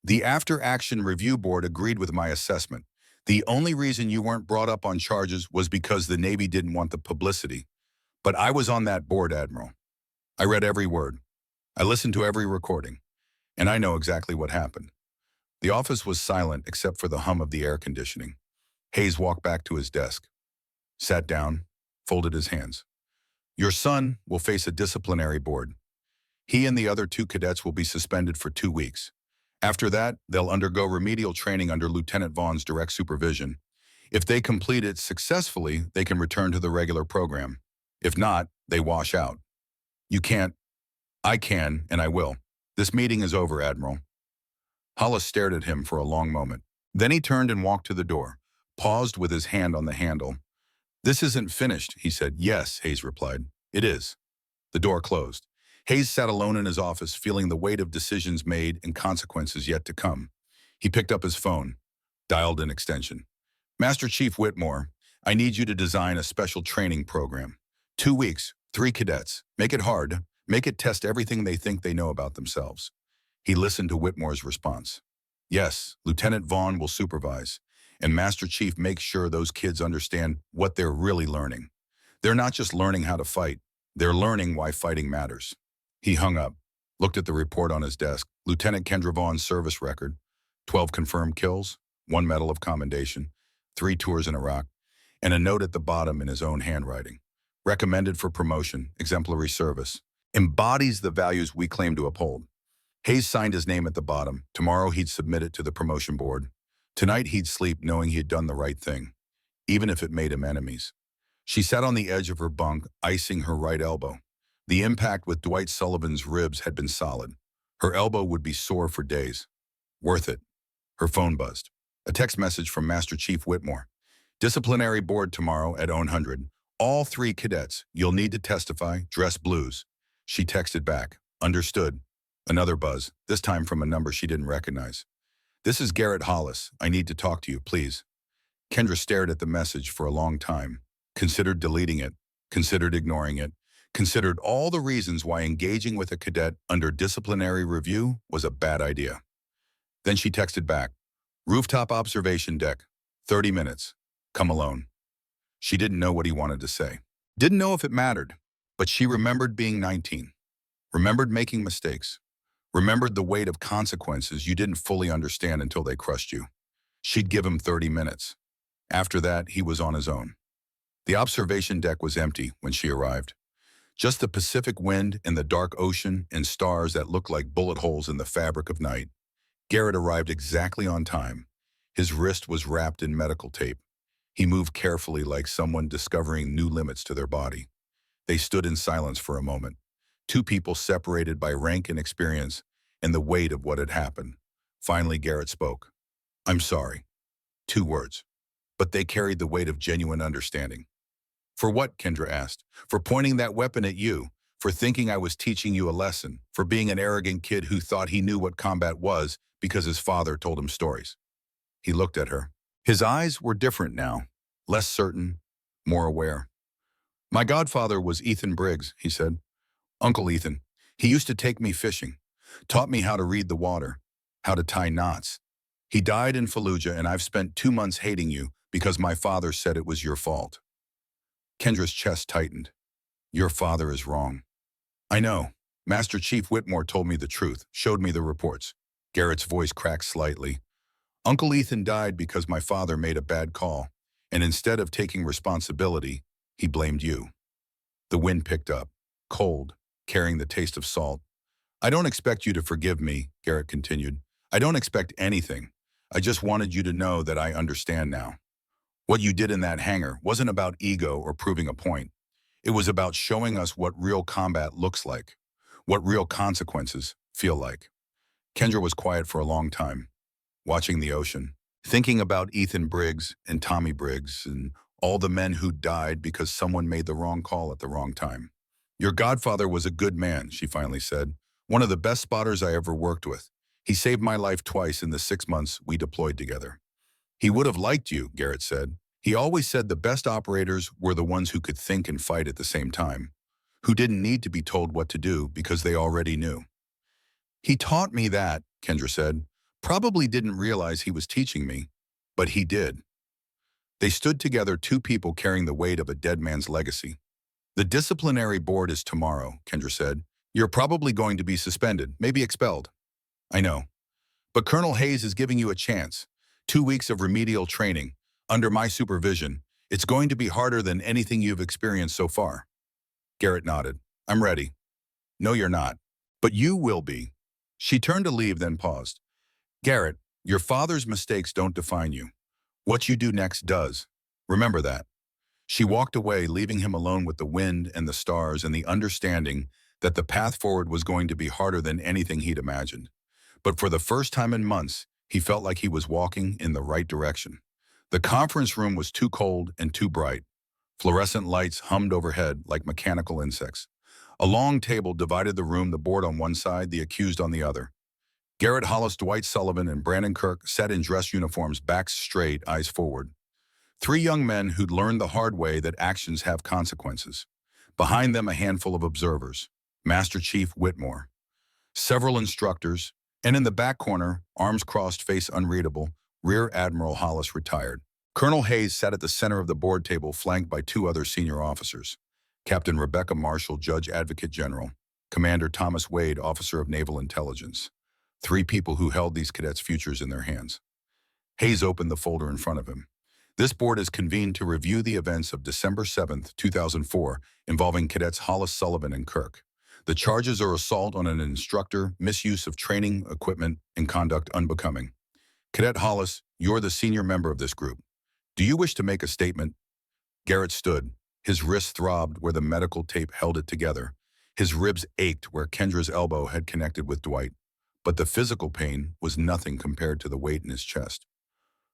The after-action review board agreed with my assessment. The only reason you weren't brought up on charges was because the Navy didn't want the publicity. But I was on that board, Admiral. I read every word. I listened to every recording. And I know exactly what happened. The office was silent except for the hum of the air conditioning. Hayes walked back to his desk, sat down, folded his hands. Your son will face a disciplinary board. He and the other 2 cadets will be suspended for 2 weeks. After that, they'll undergo remedial training under Lieutenant Vaughn's direct supervision. If they complete it successfully, they can return to the regular program. If not, they wash out. You can't. I can, and I will. This meeting is over, Admiral. Hollis stared at him for a long moment. Then he turned and walked to the door, paused with his hand on the handle. This isn't finished, he said. Yes, Hayes replied. It is. The door closed. Hayes sat alone in his office, feeling the weight of decisions made and consequences yet to come. He picked up his phone, dialed an extension. Master Chief Whitmore, I need you to design a special training program. 2 weeks, 3 cadets. Make it hard. Make it test everything they think they know about themselves. He listened to Whitmore's response. Yes, Lieutenant Vaughn will supervise, and Master Chief makes sure those kids understand what they're really learning. They're not just learning how to fight. They're learning why fighting matters. He hung up, looked at the report on his desk. Lieutenant Kendra Vaughn's service record, 12 confirmed kills, 1 Medal of Commendation, 3 tours in Iraq, and a note at the bottom in his own handwriting. Recommended for promotion, exemplary service. Embodies the values we claim to uphold. Hayes signed his name at the bottom. Tomorrow he'd submit it to the promotion board. Tonight he'd sleep knowing he had done the right thing, even if it made him enemies. She sat on the edge of her bunk, icing her right elbow. The impact with Dwight Sullivan's ribs had been solid. Her elbow would be sore for days. Worth it. Her phone buzzed. A text message from Master Chief Whitmore. Disciplinary board tomorrow at 100. All 3 cadets. You'll need to testify. Dress blues. She texted back. Understood. Another buzz, this time from a number she didn't recognize. This is Garrett Hollis. I need to talk to you, please. Kendra stared at the message for a long time. Considered deleting it. Considered ignoring it. Considered all the reasons why engaging with a cadet under disciplinary review was a bad idea. Then she texted back, rooftop observation deck, 30 minutes, come alone. She didn't know what he wanted to say. Didn't know if it mattered, but she remembered being 19. Remembered making mistakes. Remembered the weight of consequences you didn't fully understand until they crushed you. She'd give him 30 minutes. After that, he was on his own. The observation deck was empty when she arrived. Just the Pacific wind and the dark ocean and stars that looked like bullet holes in the fabric of night. Garrett arrived exactly on time. His wrist was wrapped in medical tape. He moved carefully like someone discovering new limits to their body. They stood in silence for a moment. Two people separated by rank and experience and the weight of what had happened. Finally, Garrett spoke. "I'm sorry." 2 words. But they carried the weight of genuine understanding. "For what?" Kendra asked. "For pointing that weapon at you, for thinking I was teaching you a lesson, for being an arrogant kid who thought he knew what combat was because his father told him stories." He looked at her. His eyes were different now, less certain, more aware. "My godfather was Ethan Briggs," he said. "Uncle Ethan. He used to take me fishing, taught me how to read the water, how to tie knots. He died in Fallujah, and I've spent 2 months hating you because my father said it was your fault." Kendra's chest tightened. "Your father is wrong." "I know. Master Chief Whitmore told me the truth, showed me the reports." Garrett's voice cracked slightly. "Uncle Ethan died because my father made a bad call, and instead of taking responsibility, he blamed you." The wind picked up, cold, carrying the taste of salt. "I don't expect you to forgive me," Garrett continued. "I don't expect anything. I just wanted you to know that I understand now. What you did in that hangar wasn't about ego or proving a point. It was about showing us what real combat looks like, what real consequences feel like." Kendra was quiet for a long time, watching the ocean, thinking about Ethan Briggs and Tommy Briggs and all the men who died because someone made the wrong call at the wrong time. "Your godfather was a good man," she finally said. "One of the best spotters I ever worked with. He saved my life twice in the 6 months we deployed together." "He would have liked you," Garrett said. "He always said the best operators were the ones who could think and fight at the same time, who didn't need to be told what to do because they already knew." "He taught me that," Kendra said. "Probably didn't realize he was teaching me, but he did." They stood together, 2 people carrying the weight of a dead man's legacy. "The disciplinary board is tomorrow," Kendra said. "You're probably going to be suspended, maybe expelled." "I know. But Colonel Hayes is giving you a chance. 2 weeks of remedial training, under my supervision. It's going to be harder than anything you've experienced so far." Garrett nodded. "I'm ready." "No, you're not. But you will be." She turned to leave, then paused. "Garrett, your father's mistakes don't define you. What you do next does. Remember that." She walked away, leaving him alone with the wind and the stars and the understanding that the path forward was going to be harder than anything he'd imagined. But for the first time in months, he felt like he was walking in the right direction. The conference room was too cold and too bright. Fluorescent lights hummed overhead like mechanical insects. A long table divided the room, the board on one side, the accused on the other. Garrett Hollis, Dwight Sullivan, and Brandon Kirk sat in dress uniforms, backs straight, eyes forward. 3 young men who'd learned the hard way that actions have consequences. Behind them, a handful of observers. Master Chief Whitmore. Several instructors, and in the back corner, arms crossed, face unreadable, Rear Admiral Hollis, retired. Colonel Hayes sat at the center of the board table, flanked by 2 other senior officers. Captain Rebecca Marshall, Judge Advocate General. Commander Thomas Wade, Officer of Naval Intelligence. 3 people who held these cadets' futures in their hands. Hayes opened the folder in front of him. "This board is convened to review the events of December 7th, 2004, involving Cadets Hollis, Sullivan, and Kirk. The charges are assault on an instructor, misuse of training, equipment, and conduct unbecoming. Cadet Hollis, you're the senior member of this group. Do you wish to make a statement?" Garrett stood. His wrist throbbed where the medical tape held it together. His ribs ached where Kendra's elbow had connected with Dwight. But the physical pain was nothing compared to the weight in his chest.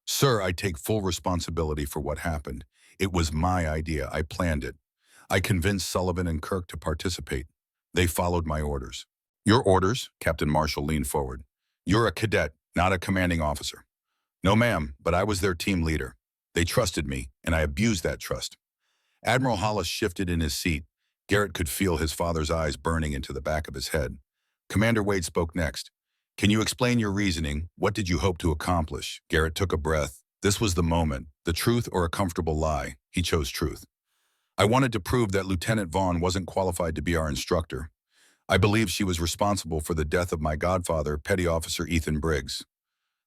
"Sir, I take full responsibility for what happened. It was my idea. I planned it. I convinced Sullivan and Kirk to participate. They followed my orders." "Your orders?" Captain Marshall leaned forward. "You're a cadet, not a commanding officer." "No, ma'am, but I was their team leader. They trusted me, and I abused that trust." Admiral Hollis shifted in his seat. Garrett could feel his father's eyes burning into the back of his head. Commander Wade spoke next. "Can you explain your reasoning? What did you hope to accomplish?" Garrett took a breath. This was the moment. The truth or a comfortable lie. He chose truth. "I wanted to prove that Lieutenant Vaughn wasn't qualified to be our instructor. I believe she was responsible for the death of my godfather, Petty Officer Ethan Briggs.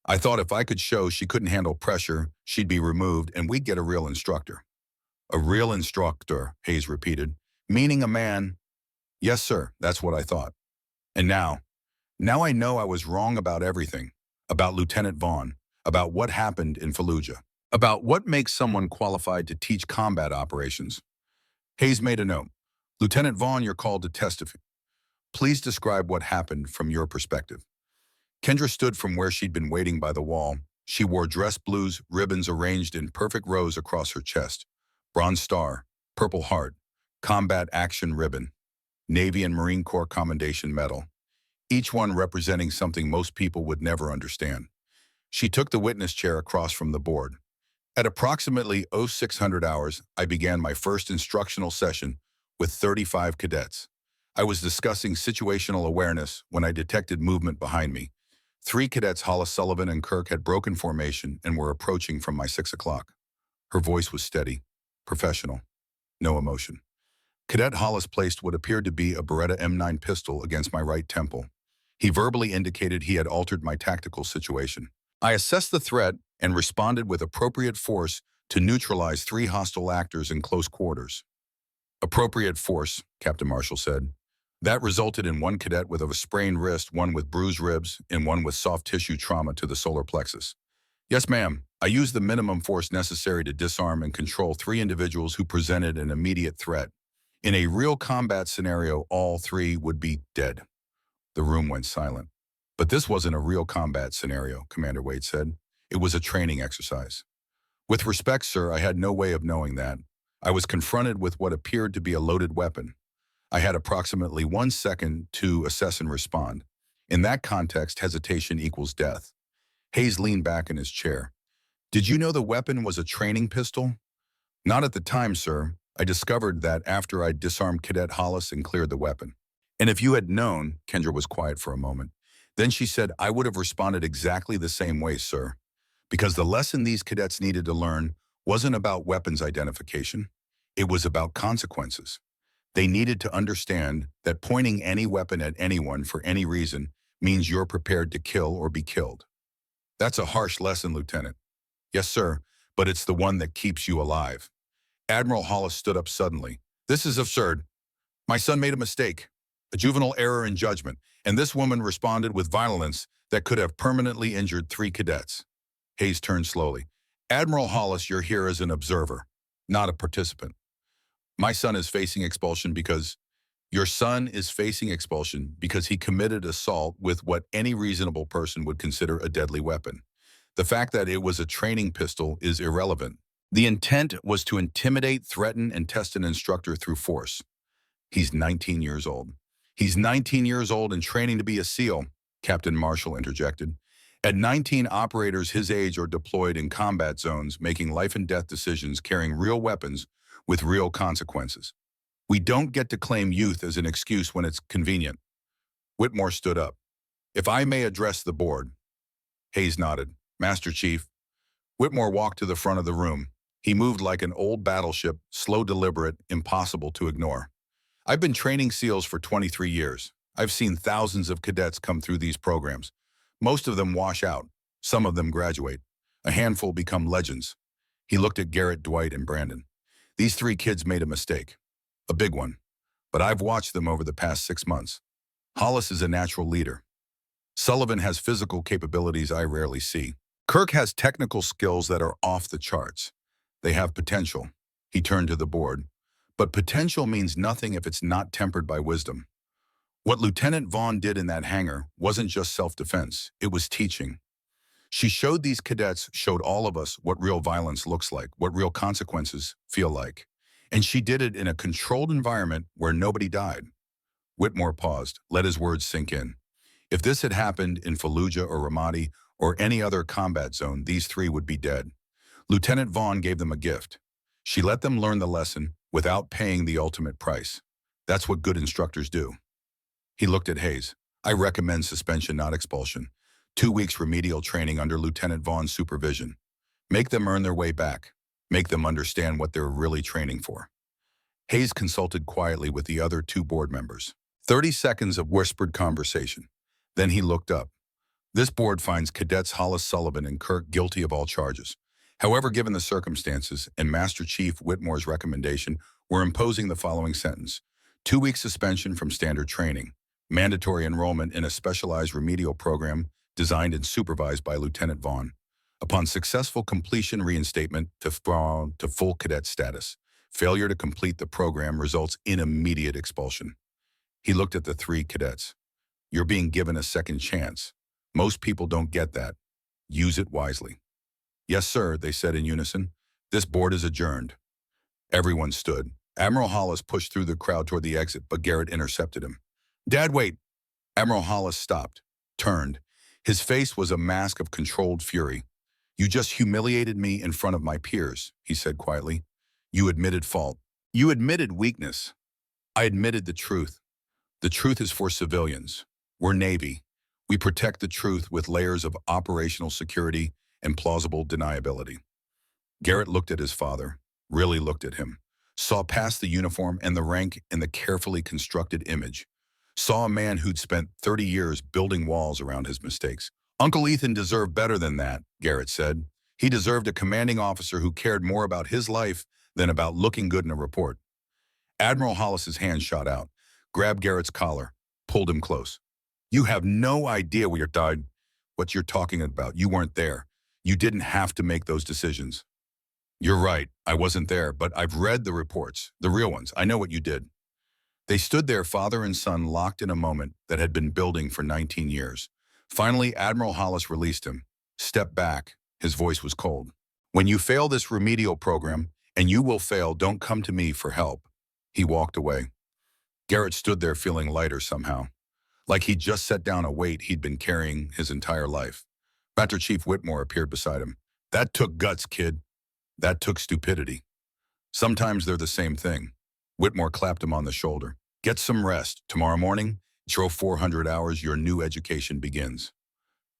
I thought if I could show she couldn't handle pressure, she'd be removed and we'd get a real instructor. A real instructor, Hayes repeated, meaning a man. Yes, sir, that's what I thought. And now I know I was wrong about everything, about Lieutenant Vaughn, about what happened in Fallujah, about what makes someone qualified to teach combat operations. Hayes made a note. Lieutenant Vaughn, you're called to testify. Please describe what happened from your perspective. Kendra stood from where she'd been waiting by the wall. She wore dress blues, ribbons arranged in perfect rows across her chest. Bronze Star, Purple Heart, Combat Action Ribbon, Navy and Marine Corps Commendation Medal, each one representing something most people would never understand. She took the witness chair across from the board. At approximately 0600 hours, I began my first instructional session with 35 cadets. I was discussing situational awareness when I detected movement behind me. 3 cadets, Hollis, Sullivan, and Kirk, had broken formation and were approaching from my 6 o'clock. Her voice was steady, professional, no emotion. Cadet Hollis placed what appeared to be a Beretta M9 pistol against my right temple. He verbally indicated he had altered my tactical situation. I assessed the threat and responded with appropriate force to neutralize 3 hostile actors in close quarters. Appropriate force, Captain Marshall said. That resulted in 1 cadet with a sprained wrist, 1 with bruised ribs, and 1 with soft tissue trauma to the solar plexus. Yes, ma'am. I used the minimum force necessary to disarm and control 3 individuals who presented an immediate threat. In a real combat scenario, all 3 would be dead. The room went silent. But this wasn't a real combat scenario, Commander Wade said. It was a training exercise. With respect, sir, I had no way of knowing that. I was confronted with what appeared to be a loaded weapon. I had approximately 1 second to assess and respond. In that context, hesitation equals death. Hayes leaned back in his chair. Did you know the weapon was a training pistol? Not at the time, sir. I discovered that after I disarmed Cadet Hollis and cleared the weapon. And if you had known, Kendra was quiet for a moment. Then she said, I would have responded exactly the same way, sir. Because the lesson these cadets needed to learn wasn't about weapons identification. It was about consequences. They needed to understand that pointing any weapon at anyone for any reason means you're prepared to kill or be killed. That's a harsh lesson, Lieutenant. Yes, sir, but it's the one that keeps you alive. Admiral Hollis stood up suddenly. This is absurd. My son made a mistake, a juvenile error in judgment, and this woman responded with violence that could have permanently injured 3 cadets. Hayes turned slowly. Admiral Hollis, you're here as an observer, not a participant. My son is facing expulsion because your son is facing expulsion because he committed assault with what any reasonable person would consider a deadly weapon. The fact that it was a training pistol is irrelevant. The intent was to intimidate, threaten, and test an instructor through force. He's 19 years old. He's 19 years old and training to be a SEAL, Captain Marshall interjected. At 19, operators his age are deployed in combat zones, making life and death decisions, carrying real weapons with real consequences. We don't get to claim youth as an excuse when it's convenient. Whitmore stood up. If I may address the board. Hayes nodded. Master Chief. Whitmore walked to the front of the room. He moved like an old battleship, slow, deliberate, impossible to ignore. I've been training SEALs for 23 years. I've seen thousands of cadets come through these programs. Most of them wash out. Some of them graduate. A handful become legends. He looked at Garrett, Dwight, and Brandon. These 3 kids made a mistake. A big one. But I've watched them over the past 6 months. Hollis is a natural leader. Sullivan has physical capabilities I rarely see. Kirk has technical skills that are off the charts. They have potential. He turned to the board. But potential means nothing if it's not tempered by wisdom. What Lieutenant Vaughn did in that hangar wasn't just self-defense, it was teaching. She showed these cadets, showed all of us what real violence looks like, what real consequences feel like. And she did it in a controlled environment where nobody died. Whitmore paused, let his words sink in. If this had happened in Fallujah or Ramadi or any other combat zone, these 3 would be dead. Lieutenant Vaughn gave them a gift. She let them learn the lesson without paying the ultimate price. That's what good instructors do. He looked at Hayes. I recommend suspension, not expulsion. 2 weeks remedial training under Lieutenant Vaughn's supervision. Make them earn their way back. Make them understand what they're really training for. Hayes consulted quietly with the other 2 board members. 30 seconds of whispered conversation. Then he looked up. This board finds Cadets Hollis Sullivan and Kirk guilty of all charges. However, given the circumstances and Master Chief Whitmore's recommendation, we're imposing the following sentence. 2-week suspension from standard training. Mandatory enrollment in a specialized remedial program designed and supervised by Lieutenant Vaughn. Upon successful completion, reinstatement to full cadet status. Failure to complete the program results in immediate expulsion. He looked at the 3 cadets. You're being given a second chance. Most people don't get that. Use it wisely. Yes, sir, they said in unison. This board is adjourned. Everyone stood. Admiral Hollis pushed through the crowd toward the exit, but Garrett intercepted him. Dad, wait. Admiral Hollis stopped, turned. His face was a mask of controlled fury. You just humiliated me in front of my peers, he said quietly. You admitted fault. You admitted weakness. I admitted the truth. The truth is for civilians. We're Navy. We protect the truth with layers of operational security and plausible deniability. Garrett looked at his father, really looked at him, saw past the uniform and the rank in the carefully constructed image, saw a man who'd spent 30 years building walls around his mistakes. Uncle Ethan deserved better than that, Garrett said. He deserved a commanding officer who cared more about his life than about looking good in a report. Admiral Hollis's hand shot out, grabbed Garrett's collar, pulled him close. You have no idea what you're talking about. You weren't there. You didn't have to make those decisions. You're right. I wasn't there, but I've read the reports, the real ones. I know what you did. They stood there, father and son, locked in a moment that had been building for 19 years. Finally, Admiral Hollis released him. Step back. His voice was cold. When you fail this remedial program, and you will fail, don't come to me for help. He walked away. Garrett stood there feeling lighter somehow, like he'd just set down a weight he'd been carrying his entire life. Master Chief Whitmore appeared beside him. That took guts, kid. That took stupidity. Sometimes they're the same thing. Whitmore clapped him on the shoulder. Get some rest. Tomorrow morning, throw 400 hours, your new education begins.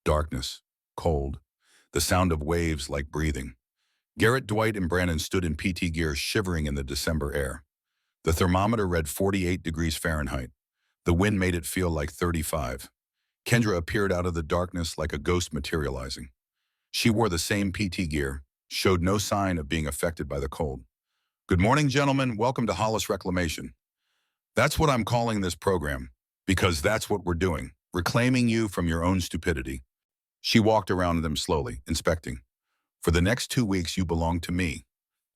Darkness, cold, the sound of waves like breathing. Garrett, Dwight, and Brandon stood in PT gear, shivering in the December air. The thermometer read 48 degrees Fahrenheit. The wind made it feel like 35. Kendra appeared out of the darkness like a ghost materializing. She wore the same PT gear, showed no sign of being affected by the cold. Good morning, gentlemen. Welcome to Hollis Reclamation. That's what I'm calling this program, because that's what we're doing, reclaiming you from your own stupidity. She walked around them slowly, inspecting. For the next 2 weeks, you belong to me.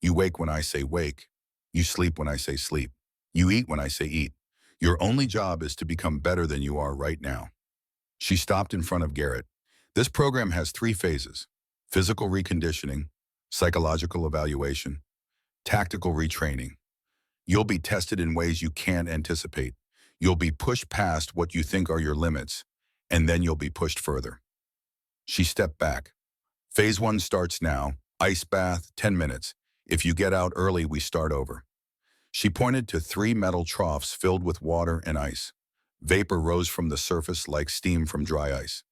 You wake when I say wake. You sleep when I say sleep. You eat when I say eat. Your only job is to become better than you are right now. She stopped in front of Garrett. This program has 3 phases: physical reconditioning, psychological evaluation, tactical retraining. You'll be tested in ways you can't anticipate. You'll be pushed past what you think are your limits, and then you'll be pushed further. She stepped back. Phase 1 starts now. Ice bath, 10 minutes. If you get out early, we start over. She pointed to 3 metal troughs filled with water and ice. Vapor rose from the surface like steam from dry ice.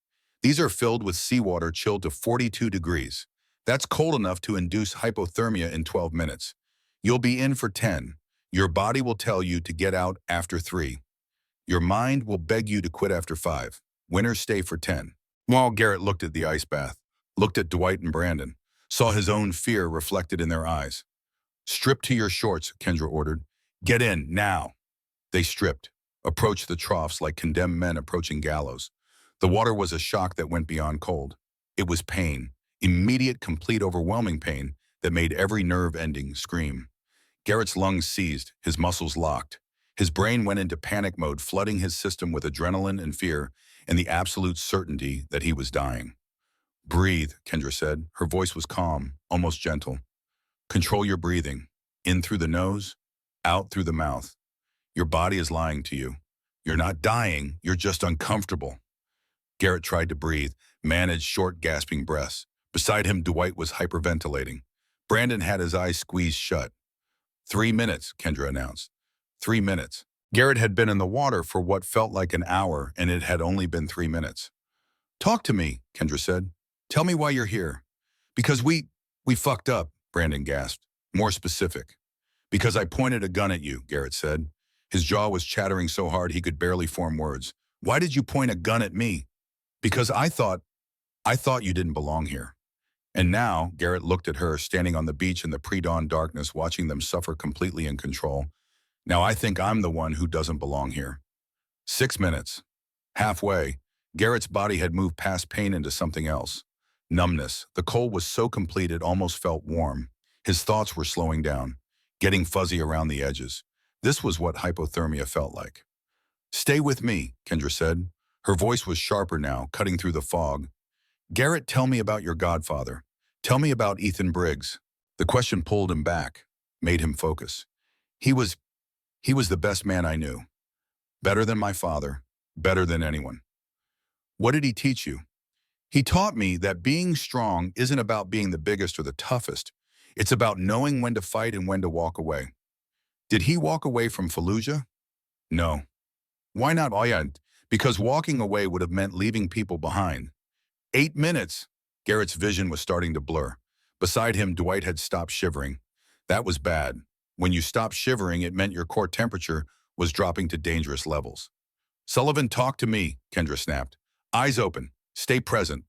These are filled with seawater chilled to 42 degrees. That's cold enough to induce hypothermia in 12 minutes. You'll be in for 10. Your body will tell you to get out after 3. Your mind will beg you to quit after 5. Winners stay for 10. While Garrett looked at the ice bath, looked at Dwight and Brandon, saw his own fear reflected in their eyes. Strip to your shorts, Kendra ordered. Get in, now. They stripped, approached the troughs like condemned men approaching gallows. The water was a shock that went beyond cold. It was pain, immediate, complete, overwhelming pain that made every nerve ending scream. Garrett's lungs seized, his muscles locked. His brain went into panic mode, flooding his system with adrenaline and fear and the absolute certainty that he was dying. Breathe, Kendra said. Her voice was calm, almost gentle. Control your breathing. In through the nose, out through the mouth. Your body is lying to you. You're not dying, you're just uncomfortable. Garrett tried to breathe, managed short, gasping breaths. Beside him, Dwight was hyperventilating. Brandon had his eyes squeezed shut. 3 minutes, Kendra announced. 3 minutes. Garrett had been in the water for what felt like an hour, and it had only been 3 minutes. Talk to me, Kendra said. Tell me why you're here. Because we fucked up, Brandon gasped. More specific. Because I pointed a gun at you, Garrett said. His jaw was chattering so hard he could barely form words. Why did you point a gun at me? Because I thought you didn't belong here. And now, Garrett looked at her, standing on the beach in the pre-dawn darkness, watching them suffer completely in control. Now I think I'm the one who doesn't belong here. 6 minutes. Halfway, Garrett's body had moved past pain into something else. Numbness. The cold was so complete it almost felt warm. His thoughts were slowing down, getting fuzzy around the edges. This was what hypothermia felt like. Stay with me, Kendra said. Her voice was sharper now, cutting through the fog. Garrett, tell me about your godfather. Tell me about Ethan Briggs. The question pulled him back, made him focus. He was the best man I knew. Better than my father, better than anyone. What did he teach you? He taught me that being strong isn't about being the biggest or the toughest. It's about knowing when to fight and when to walk away. Did he walk away from Fallujah? No. Why not? Oh yeah, because walking away would have meant leaving people behind. 8 minutes. Garrett's vision was starting to blur. Beside him, Dwight had stopped shivering. That was bad. When you stopped shivering, it meant your core temperature was dropping to dangerous levels. Sullivan, talk to me, Kendra snapped. Eyes open. Stay present.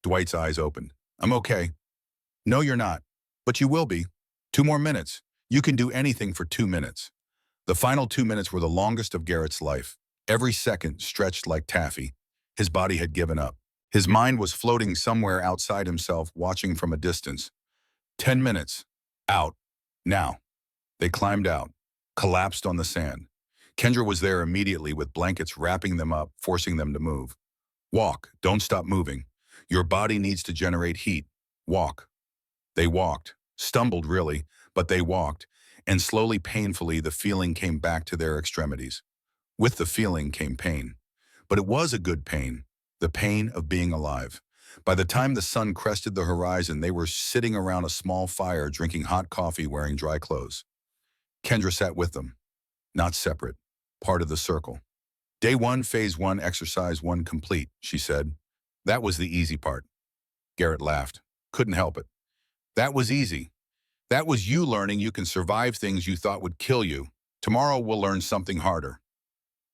Dwight's eyes opened. I'm okay. No, you're not. But you will be. 2 more minutes. You can do anything for 2 minutes. The final 2 minutes were the longest of Garrett's life. Every second stretched like taffy. His body had given up. His mind was floating somewhere outside himself, watching from a distance. 10 minutes. Out. Now. They climbed out, collapsed on the sand. Kendra was there immediately with blankets wrapping them up, forcing them to move. Walk. Don't stop moving. Your body needs to generate heat. Walk. They walked. Stumbled, really, but they walked, and slowly, painfully, the feeling came back to their extremities. With the feeling came pain. But it was a good pain, the pain of being alive. By the time the sun crested the horizon, they were sitting around a small fire, drinking hot coffee, wearing dry clothes. Kendra sat with them, not separate, part of the circle. Day 1, phase 1, exercise 1 complete, she said. That was the easy part. Garrett laughed. Couldn't help it. That was easy. That was you learning you can survive things you thought would kill you. Tomorrow we'll learn something harder.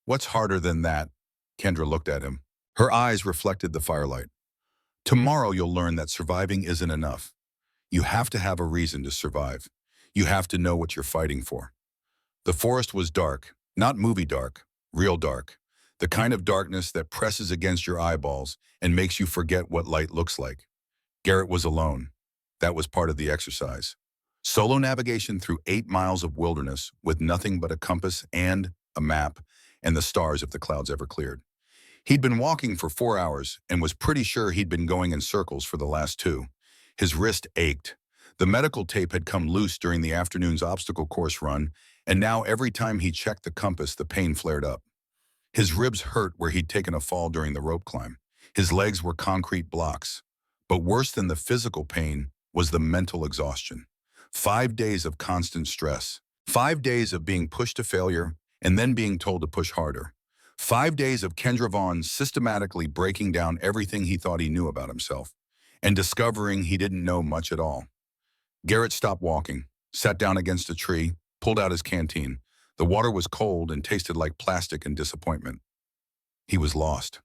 What's harder than that? Kendra looked at him. Her eyes reflected the firelight. Tomorrow you'll learn that surviving isn't enough. You have to have a reason to survive. You have to know what you're fighting for. The forest was dark, not movie dark, real dark. The kind of darkness that presses against your eyeballs and makes you forget what light looks like. Garrett was alone. That was part of the exercise. Solo navigation through 8 miles of wilderness with nothing but a compass and a map and the stars if the clouds ever cleared. He'd been walking for 4 hours and was pretty sure he'd been going in circles for the last 2. His wrist ached. The medical tape had come loose during the afternoon's obstacle course run, and now every time he checked the compass, the pain flared up. His ribs hurt where he'd taken a fall during the rope climb. His legs were concrete blocks. But worse than the physical pain was the mental exhaustion. 5 days of constant stress. 5 days of being pushed to failure and then being told to push harder. 5 days of Kendra Vaughn systematically breaking down everything he thought he knew about himself and discovering he didn't know much at all. Garrett stopped walking, sat down against a tree, pulled out his canteen. The water was cold and tasted like plastic and disappointment. He was lost,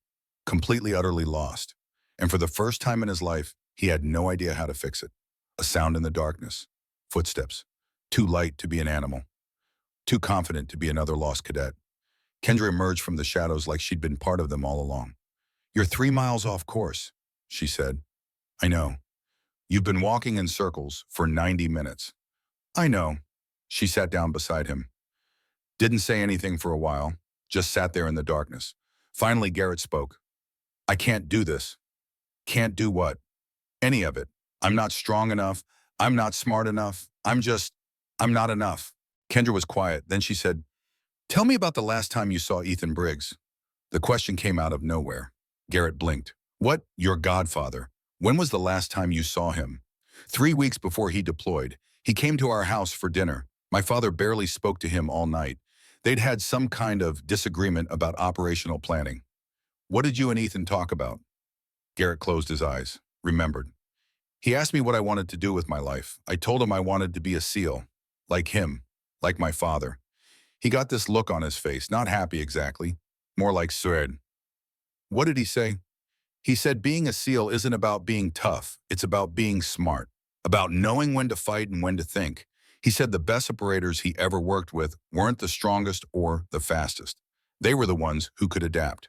completely, utterly lost. And for the first time in his life, he had no idea how to fix it. A sound in the darkness, footsteps, too light to be an animal, too confident to be another lost cadet. Kendra emerged from the shadows like she'd been part of them all along. You're 3 miles off course, she said. I know. You've been walking in circles for 90 minutes. I know. She sat down beside him. Didn't say anything for a while, just sat there in the darkness. Finally, Garrett spoke. I can't do this. Can't do what? Any of it. I'm not strong enough. I'm not smart enough. I'm not enough. Kendra was quiet. Then she said, tell me about the last time you saw Ethan Briggs. The question came out of nowhere. Garrett blinked. What? Your godfather. When was the last time you saw him? 3 weeks before he deployed. He came to our house for dinner. My father barely spoke to him all night. They'd had some kind of disagreement about operational planning. What did you and Ethan talk about? Garrett closed his eyes, remembered. He asked me what I wanted to do with my life. I told him I wanted to be a SEAL, like him, like my father. He got this look on his face, not happy exactly, more like scared. What did he say? He said being a SEAL isn't about being tough, it's about being smart, about knowing when to fight and when to think. He said the best operators he ever worked with weren't the strongest or the fastest. They were the ones who could adapt,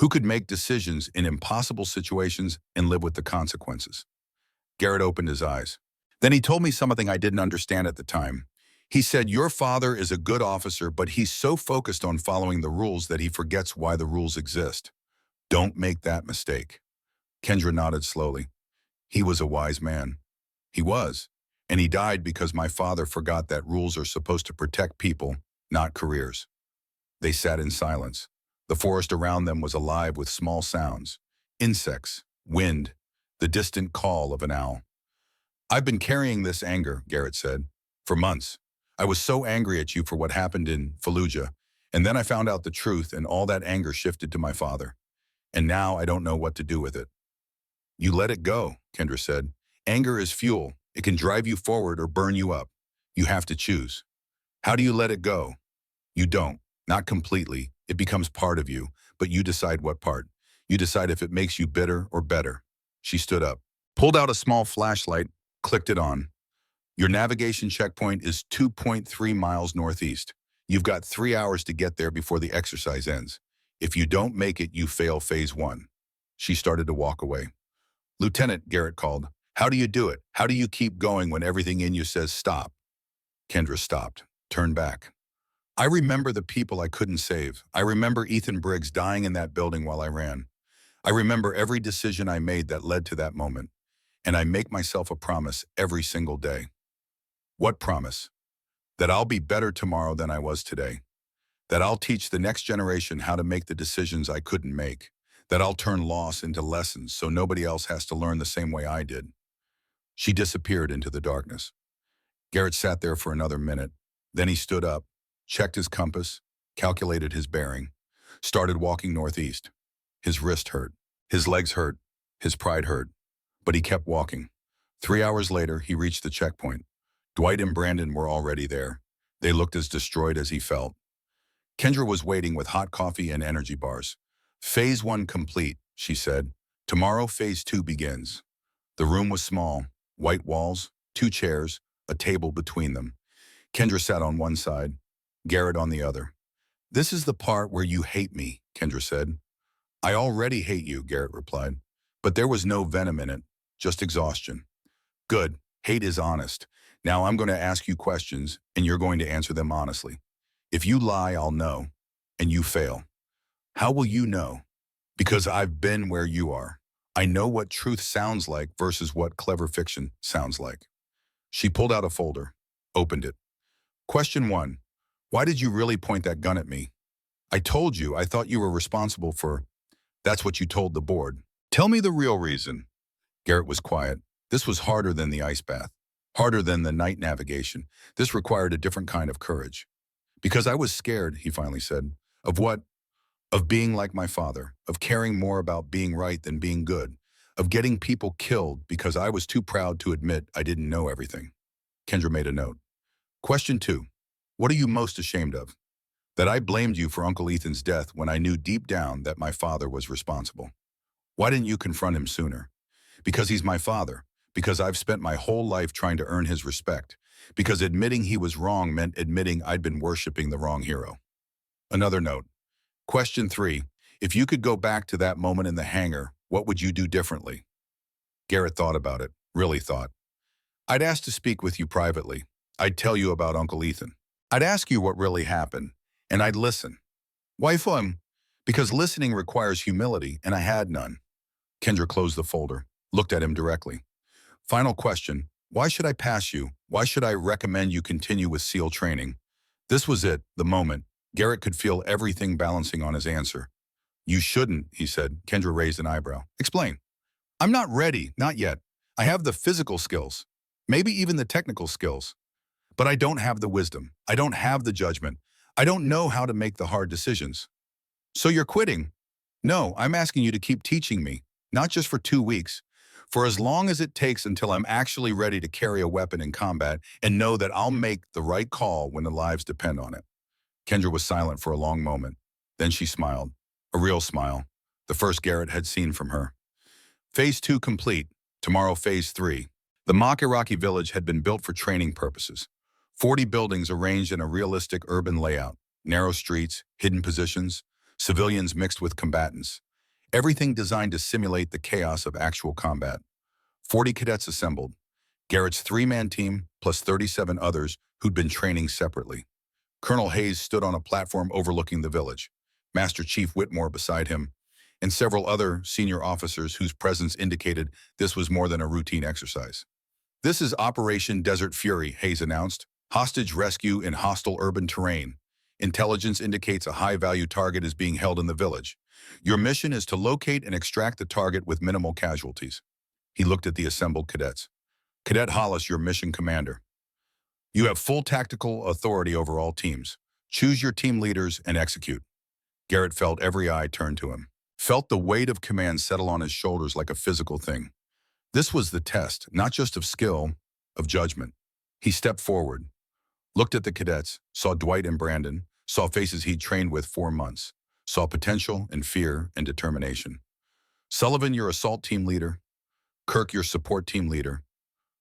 who could make decisions in impossible situations and live with the consequences. Garrett opened his eyes. Then he told me something I didn't understand at the time. He said, your father is a good officer, but he's so focused on following the rules that he forgets why the rules exist. Don't make that mistake. Kendra nodded slowly. He was a wise man. He was. And he died because my father forgot that rules are supposed to protect people, not careers. They sat in silence. The forest around them was alive with small sounds. Insects, wind, the distant call of an owl. I've been carrying this anger, Garrett said, for months. I was so angry at you for what happened in Fallujah, and then I found out the truth and all that anger shifted to my father. And now I don't know what to do with it. You let it go, Kendra said. Anger is fuel. It can drive you forward or burn you up. You have to choose. How do you let it go? You don't. Not completely. It becomes part of you, but you decide what part. You decide if it makes you bitter or better. She stood up, pulled out a small flashlight, clicked it on. Your navigation checkpoint is 2.3 miles northeast. You've got 3 hours to get there before the exercise ends. If you don't make it, you fail phase 1. She started to walk away. Lieutenant, Garrett called. How do you do it? How do you keep going when everything in you says stop? Kendra stopped, turned back. I remember the people I couldn't save. I remember Ethan Briggs dying in that building while I ran. I remember every decision I made that led to that moment. And I make myself a promise every single day. What promise? That I'll be better tomorrow than I was today. That I'll teach the next generation how to make the decisions I couldn't make. That I'll turn loss into lessons so nobody else has to learn the same way I did. She disappeared into the darkness. Garrett sat there for another minute. Then he stood up, checked his compass, calculated his bearing, started walking northeast. His wrist hurt, his legs hurt, his pride hurt, but he kept walking. 3 hours later, he reached the checkpoint. Dwight and Brandon were already there. They looked as destroyed as he felt. Kendra was waiting with hot coffee and energy bars. Phase 1 complete, she said. Tomorrow, phase 2 begins. The room was small, white walls, 2 chairs, a table between them. Kendra sat on one side, Garrett on the other. This is the part where you hate me, Kendra said. I already hate you, Garrett replied. But there was no venom in it, just exhaustion. Good, hate is honest. Now I'm going to ask you questions, and you're going to answer them honestly. If you lie, I'll know, and you fail. How will you know? Because I've been where you are. I know what truth sounds like versus what clever fiction sounds like. She pulled out a folder, opened it. Question 1. Why did you really point that gun at me? I told you I thought you were responsible for... That's what you told the board. Tell me the real reason. Garrett was quiet. This was harder than the ice bath. Harder than the night navigation. This required a different kind of courage. Because I was scared, he finally said. Of what? Of being like my father. Of caring more about being right than being good. Of getting people killed because I was too proud to admit I didn't know everything. Kendra made a note. Question 2. What are you most ashamed of? That I blamed you for Uncle Ethan's death when I knew deep down that my father was responsible. Why didn't you confront him sooner? Because he's my father. Because I've spent my whole life trying to earn his respect. Because admitting he was wrong meant admitting I'd been worshiping the wrong hero. Another note. Question 3. If you could go back to that moment in the hangar, what would you do differently? Garrett thought about it, really thought. I'd ask to speak with you privately. I'd tell you about Uncle Ethan. I'd ask you what really happened, and I'd listen. Why fun? Because listening requires humility, and I had none. Kendra closed the folder, looked at him directly. Final question. Why should I pass you? Why should I recommend you continue with SEAL training? This was it, the moment. Garrett could feel everything balancing on his answer. You shouldn't, he said. Kendra raised an eyebrow. Explain. I'm not ready, not yet. I have the physical skills, maybe even the technical skills. But I don't have the wisdom. I don't have the judgment. I don't know how to make the hard decisions. So you're quitting? No, I'm asking you to keep teaching me, not just for 2 weeks, for as long as it takes until I'm actually ready to carry a weapon in combat and know that I'll make the right call when the lives depend on it. Kendra was silent for a long moment. Then she smiled. A real smile. The first Garrett had seen from her. Phase 2 complete. Tomorrow, Phase 3. The mock Iraqi village had been built for training purposes. 40 buildings arranged in a realistic urban layout. Narrow streets, hidden positions, civilians mixed with combatants. Everything designed to simulate the chaos of actual combat. 40 cadets assembled. Garrett's 3-man team, plus 37 others who'd been training separately. Colonel Hayes stood on a platform overlooking the village, Master Chief Whitmore beside him, and several other senior officers whose presence indicated this was more than a routine exercise. "This is Operation Desert Fury," Hayes announced. "Hostage rescue in hostile urban terrain. Intelligence indicates a high-value target is being held in the village. Your mission is to locate and extract the target with minimal casualties." He looked at the assembled cadets. "Cadet Hollis, your mission commander. You have full tactical authority over all teams. Choose your team leaders and execute." Garrett felt every eye turn to him, felt the weight of command settle on his shoulders like a physical thing. This was the test, not just of skill, of judgment. He stepped forward, looked at the cadets, saw Dwight and Brandon, saw faces he'd trained with 4 months, saw potential and fear and determination. "Sullivan, your assault team leader. Kirk, your support team leader.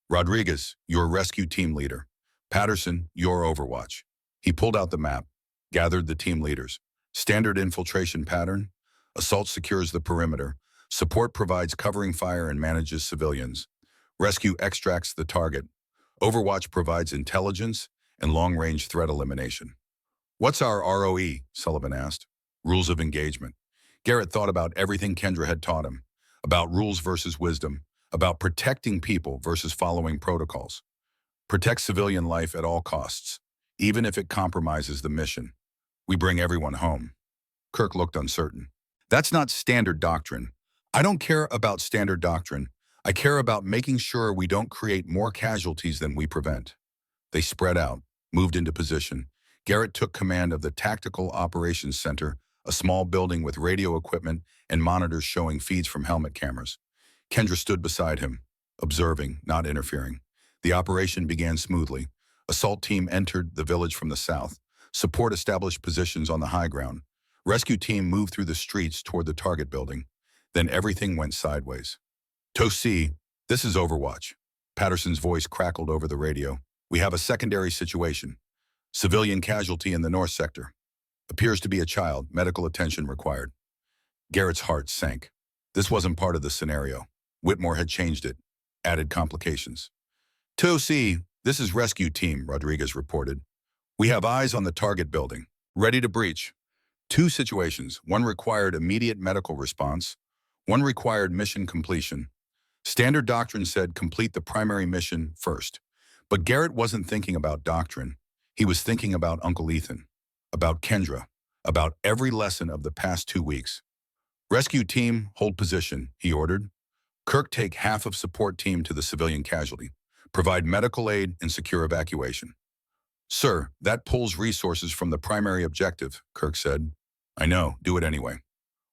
Rodriguez, your rescue team leader. Patterson, your overwatch." He pulled out the map, gathered the team leaders. Standard infiltration pattern. Assault secures the perimeter. Support provides covering fire and manages civilians. Rescue extracts the target. Overwatch provides intelligence and long-range threat elimination. "What's our ROE?" Sullivan asked. "Rules of engagement." Garrett thought about everything Kendra had taught him, about rules versus wisdom, about protecting people versus following protocols. Protect civilian life at all costs, even if it compromises the mission. We bring everyone home. Kirk looked uncertain. "That's not standard doctrine." "I don't care about standard doctrine. I care about making sure we don't create more casualties than we prevent." They spread out, moved into position. Garrett took command of the Tactical Operations Center, a small building with radio equipment and monitors showing feeds from helmet cameras. Kendra stood beside him, observing, not interfering. The operation began smoothly. Assault team entered the village from the south. Support established positions on the high ground. Rescue team moved through the streets toward the target building. Then everything went sideways. "Tosi, this is Overwatch." Patterson's voice crackled over the radio. "We have a secondary situation. Civilian casualty in the north sector. Appears to be a child. Medical attention required." Garrett's heart sank. This wasn't part of the scenario. Whitmore had changed it, added complications. "Tosi, this is rescue team," Rodriguez reported. "We have eyes on the target building. Ready to breach. 2 situations. One required immediate medical response. One required mission completion. Standard doctrine said complete the primary mission first. But Garrett wasn't thinking about doctrine. He was thinking about Uncle Ethan, about Kendra, about every lesson of the past 2 weeks. "Rescue team, hold position," he ordered. "Kirk, take half of support team to the civilian casualty. Provide medical aid and secure evacuation." "Sir, that pulls resources from the primary objective," Kirk said. "I know, do it anyway."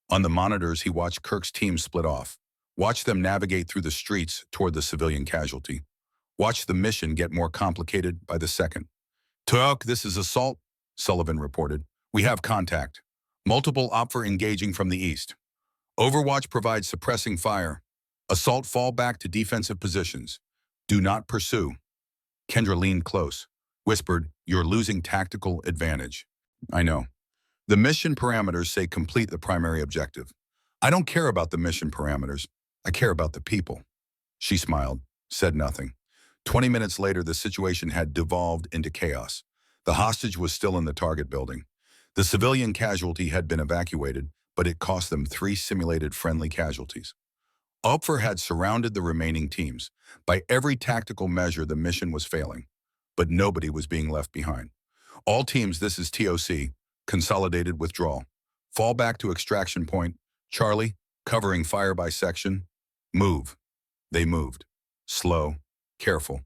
On the monitors, he watched Kirk's team split off. Watched them navigate through the streets toward the civilian casualty. Watched the mission get more complicated by the second. "Turk, this is Assault," Sullivan reported. "We have contact. Multiple OPFOR engaging from the east. Overwatch provides suppressing fire. Assault fall back to defensive positions. Do not pursue." Kendra leaned close, whispered, "You're losing tactical advantage." "I know. The mission parameters say complete the primary objective." "I don't care about the mission parameters. I care about the people." She smiled, said nothing. 20 minutes later, the situation had devolved into chaos. The hostage was still in the target building. The civilian casualty had been evacuated, but it cost them 3 simulated friendly casualties. OPFOR had surrounded the remaining teams. By every tactical measure, the mission was failing, but nobody was being left behind. "All teams, this is TOC, consolidated withdrawal. Fall back to extraction point. Charlie, covering fire by section. Move." They moved. Slow, careful,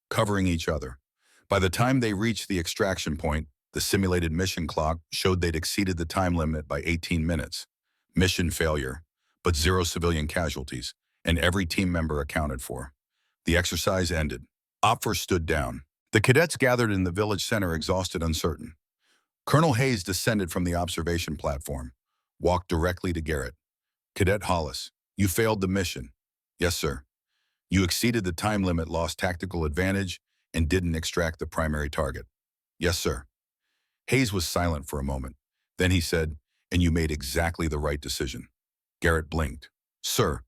covering each other. By the time they reached the extraction point, the simulated mission clock showed they'd exceeded the time limit by 18 minutes. Mission failure, but 0 civilian casualties, and every team member accounted for. The exercise ended. OPFOR stood down. The cadets gathered in the village center, exhausted, uncertain. Colonel Hayes descended from the observation platform, walked directly to Garrett. Cadet Hollis, you failed the mission. Yes, sir. You exceeded the time limit, lost tactical advantage, and didn't extract the primary target. Yes, sir. Hayes was silent for a moment. Then he said, and you made exactly the right decision. Garrett blinked. Sir,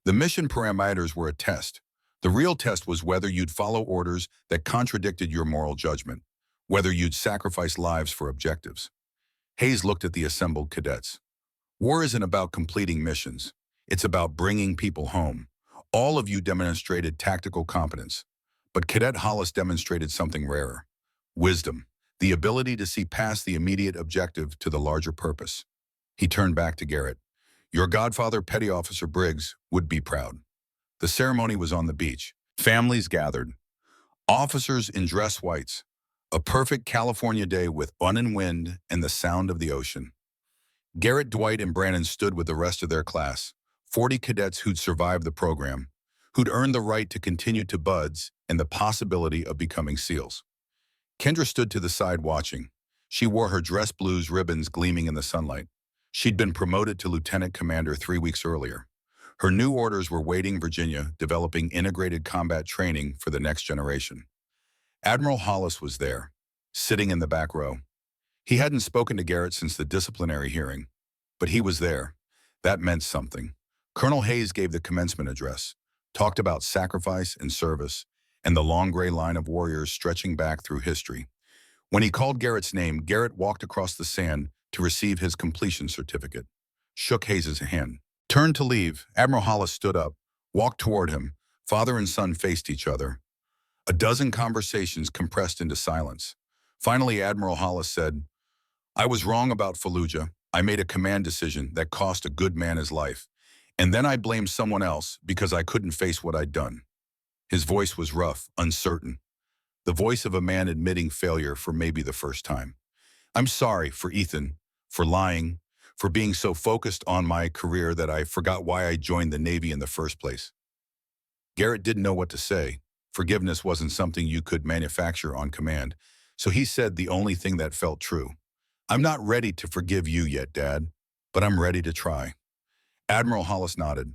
the mission parameters were a test. The real test was whether you'd follow orders that contradicted your moral judgment, whether you'd sacrifice lives for objectives. Hayes looked at the assembled cadets. War isn't about completing missions. It's about bringing people home. All of you demonstrated tactical competence, but Cadet Hollis demonstrated something rarer. Wisdom, the ability to see past the immediate objective to the larger purpose. He turned back to Garrett. Your godfather, Petty Officer Briggs, would be proud. The ceremony was on the beach. Families gathered. Officers in dress whites. A perfect California day with sun and wind and the sound of the ocean. Garrett, Dwight, and Brandon stood with the rest of their class, 40 cadets who'd survived the program, who'd earned the right to continue to buds and the possibility of becoming SEALs. Kendra stood to the side watching. She wore her dress blues ribbons gleaming in the sunlight. She'd been promoted to lieutenant commander 3 weeks earlier. Her new orders were waiting Virginia, developing integrated combat training for the next generation. Admiral Hollis was there, sitting in the back row. He hadn't spoken to Garrett since the disciplinary hearing, but he was there. That meant something. Colonel Hayes gave the commencement address, talked about sacrifice and service, and the long gray line of warriors stretching back through history. When he called Garrett's name, Garrett walked across the sand to receive his completion certificate, shook Hayes' hand. Turned to leave, Admiral Hollis stood up, walked toward him. Father and son faced each other. A dozen conversations compressed into silence. Finally, Admiral Hollis said, I was wrong about Fallujah. I made a command decision that cost a good man his life. And then I blamed someone else because I couldn't face what I'd done. His voice was rough, uncertain. The voice of a man admitting failure for maybe the first time. I'm sorry for Ethan, for lying, for being so focused on my career that I forgot why I joined the Navy in the first place. Garrett didn't know what to say. Forgiveness wasn't something you could manufacture on command. So he said the only thing that felt true. I'm not ready to forgive you yet, Dad, but I'm ready to try. Admiral Hollis nodded.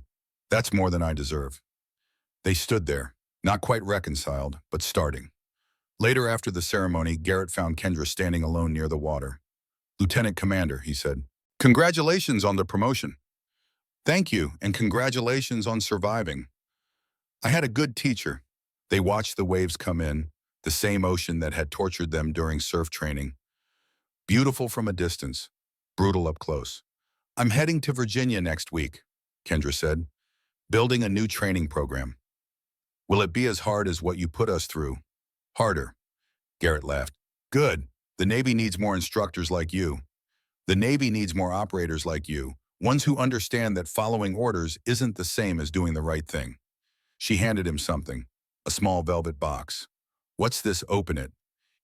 That's more than I deserve. They stood there, not quite reconciled, but starting. Later after the ceremony, Garrett found Kendra standing alone near the water. Lieutenant Commander, he said, congratulations on the promotion. Thank you, and congratulations on surviving. I had a good teacher. They watched the waves come in, the same ocean that had tortured them during surf training. Beautiful from a distance, brutal up close. I'm heading to Virginia next week, Kendra said, building a new training program. Will it be as hard as what you put us through? Harder. Garrett laughed. Good. The Navy needs more instructors like you. The Navy needs more operators like you, ones who understand that following orders isn't the same as doing the right thing. She handed him something, a small velvet box. What's this? Open it.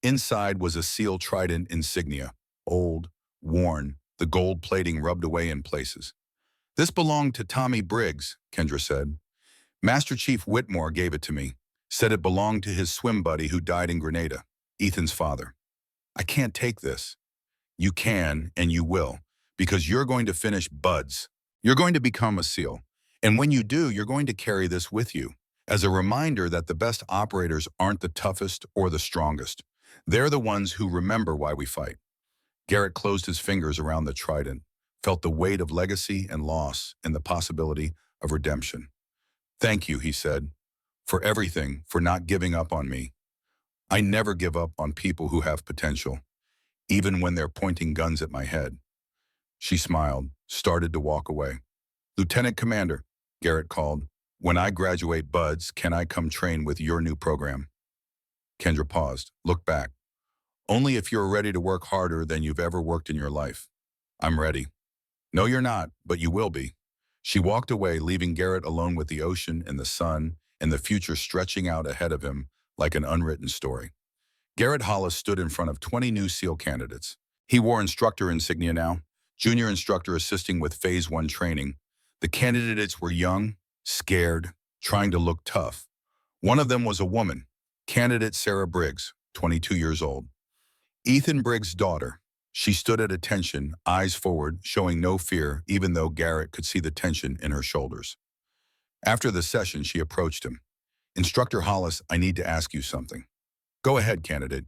Inside was a SEAL Trident insignia, old, worn, the gold plating rubbed away in places. This belonged to Tommy Briggs, Kendra said. Master Chief Whitmore gave it to me, said it belonged to his swim buddy who died in Grenada, Ethan's father. I can't take this. You can, and you will, because you're going to finish BUDS. You're going to become a SEAL. And when you do, you're going to carry this with you, as a reminder that the best operators aren't the toughest or the strongest. They're the ones who remember why we fight. Garrett closed his fingers around the trident, felt the weight of legacy and loss and the possibility of redemption. Thank you, he said, for everything, for not giving up on me. I never give up on people who have potential, even when they're pointing guns at my head. She smiled, started to walk away. Lieutenant Commander, Garrett called, when I graduate BUDS, can I come train with your new program? Kendra paused, looked back. Only if you're ready to work harder than you've ever worked in your life. I'm ready. No, you're not, but you will be. She walked away, leaving Garrett alone with the ocean and the sun and the future stretching out ahead of him like an unwritten story. Garrett Hollis stood in front of 20 new SEAL candidates. He wore instructor insignia now, junior instructor assisting with Phase 1 training. The candidates were young, scared, trying to look tough. One of them was a woman, candidate Sarah Briggs, 22 years old. Ethan Briggs' daughter. She stood at attention, eyes forward, showing no fear, even though Garrett could see the tension in her shoulders. After the session, she approached him. Instructor Hollis, I need to ask you something. Go ahead, candidate.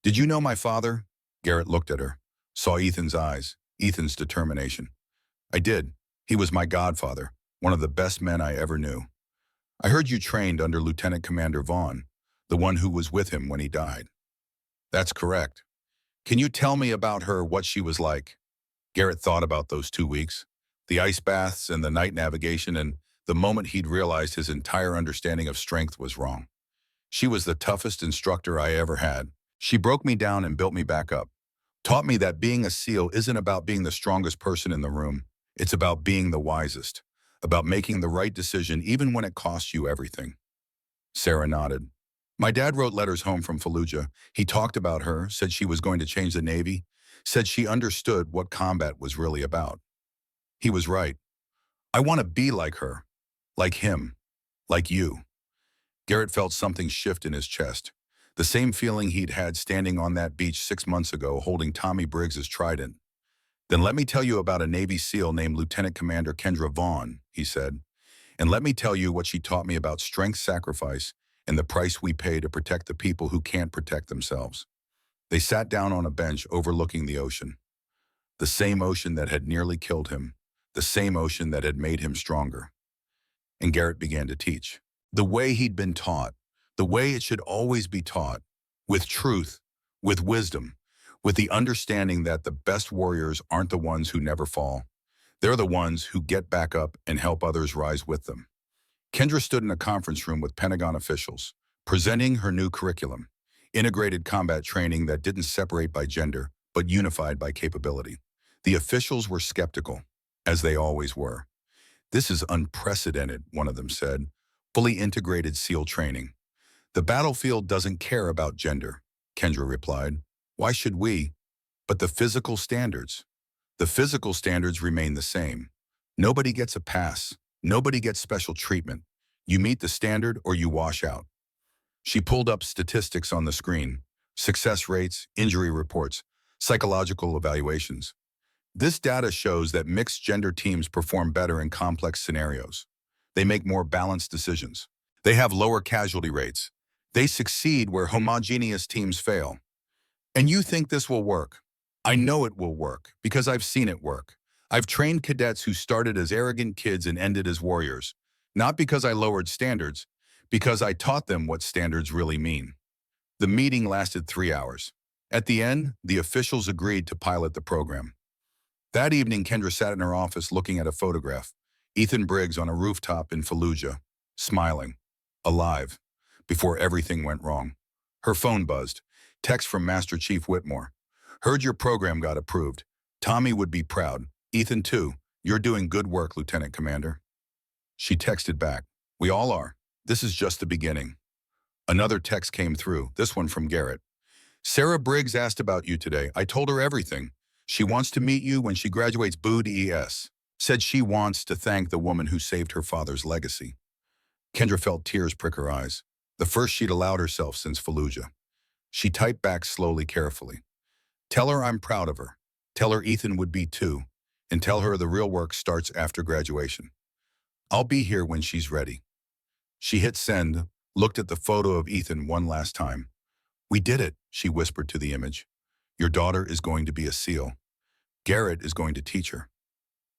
Did you know my father? Garrett looked at her, saw Ethan's eyes, Ethan's determination. I did. He was my godfather, one of the best men I ever knew. I heard you trained under Lieutenant Commander Vaughn, the one who was with him when he died. That's correct. Can you tell me about her, what she was like? Garrett thought about those 2 weeks, the ice baths and the night navigation, and the moment he'd realized his entire understanding of strength was wrong. She was the toughest instructor I ever had. She broke me down and built me back up. Taught me that being a SEAL isn't about being the strongest person in the room. It's about being the wisest, about making the right decision even when it costs you everything. Sarah nodded. My dad wrote letters home from Fallujah. He talked about her, said she was going to change the Navy, said she understood what combat was really about. He was right. I want to be like her, like him, like you. Garrett felt something shift in his chest, the same feeling he'd had standing on that beach 6 months ago holding Tommy Briggs's trident. Then let me tell you about a Navy SEAL named Lieutenant Commander Kendra Vaughn, he said. And let me tell you what she taught me about strength sacrifice and the price we pay to protect the people who can't protect themselves. They sat down on a bench overlooking the ocean. The same ocean that had nearly killed him, the same ocean that had made him stronger. And Garrett began to teach. The way he'd been taught, the way it should always be taught, with truth, with wisdom, with the understanding that the best warriors aren't the ones who never fall. They're the ones who get back up and help others rise with them. Kendra stood in a conference room with Pentagon officials, presenting her new curriculum, integrated combat training that didn't separate by gender, but unified by capability. The officials were skeptical, as they always were. This is unprecedented, one of them said. Fully integrated SEAL training. The battlefield doesn't care about gender, Kendra replied. Why should we? But the physical standards. The physical standards remain the same. Nobody gets a pass. Nobody gets special treatment. You meet the standard or you wash out. She pulled up statistics on the screen. Success rates, injury reports, psychological evaluations. This data shows that mixed gender teams perform better in complex scenarios. They make more balanced decisions. They have lower casualty rates. They succeed where homogeneous teams fail. And you think this will work? I know it will work because I've seen it work. I've trained cadets who started as arrogant kids and ended as warriors. Not because I lowered standards, because I taught them what standards really mean. The meeting lasted 3 hours. At the end, the officials agreed to pilot the program. That evening, Kendra sat in her office looking at a photograph. Ethan Briggs on a rooftop in Fallujah, smiling, alive, before everything went wrong. Her phone buzzed. Text from Master Chief Whitmore. Heard your program got approved. Tommy would be proud. Ethan too. You're doing good work, Lieutenant Commander. She texted back. We all are. This is just the beginning. Another text came through, this one from Garrett. Sarah Briggs asked about you today. I told her everything. She wants to meet you when she graduates BOOD ES. Said she wants to thank the woman who saved her father's legacy. Kendra felt tears prick her eyes, the first she'd allowed herself since Fallujah. She typed back slowly, carefully. Tell her I'm proud of her. Tell her Ethan would be too. And tell her the real work starts after graduation. I'll be here when she's ready. She hit send, looked at the photo of Ethan one last time. We did it, she whispered to the image. Your daughter is going to be a SEAL. Garrett is going to teach her.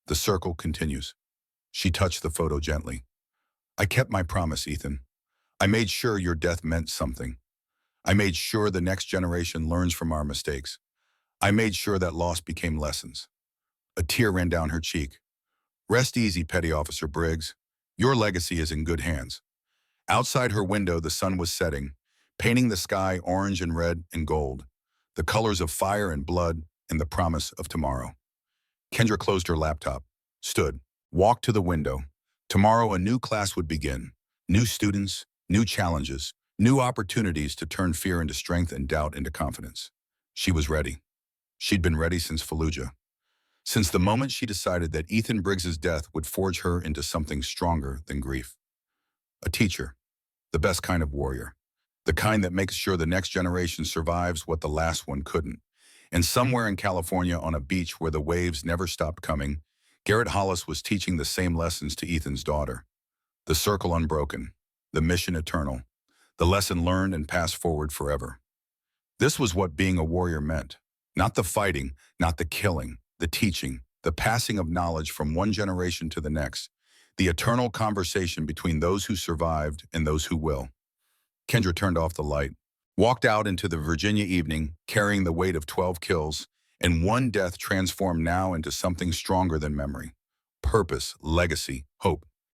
The circle continues. She touched the photo gently. I kept my promise, Ethan. I made sure your death meant something. I made sure the next generation learns from our mistakes. I made sure that loss became lessons. A tear ran down her cheek. Rest easy, Petty Officer Briggs. Your legacy is in good hands. Outside her window, the sun was setting, painting the sky orange and red and gold, the colors of fire and blood and the promise of tomorrow. Kendra closed her laptop, stood, walked to the window. Tomorrow a new class would begin. New students, new challenges, new opportunities to turn fear into strength and doubt into confidence. She was ready. She'd been ready since Fallujah. Since the moment she decided that Ethan Briggs's death would forge her into something stronger than grief. A teacher, the best kind of warrior, the kind that makes sure the next generation survives what the last one couldn't. And somewhere in California on a beach where the waves never stopped coming, Garrett Hollis was teaching the same lessons to Ethan's daughter. The circle unbroken, the mission eternal, the lesson learned and passed forward forever. This was what being a warrior meant. Not the fighting, not the killing, the teaching, the passing of knowledge from one generation to the next, the eternal conversation between those who survived and those who will. Kendra turned off the light, walked out into the Virginia evening, carrying the weight of 12 kills, and one death transformed now into something stronger than memory. Purpose, legacy, hope.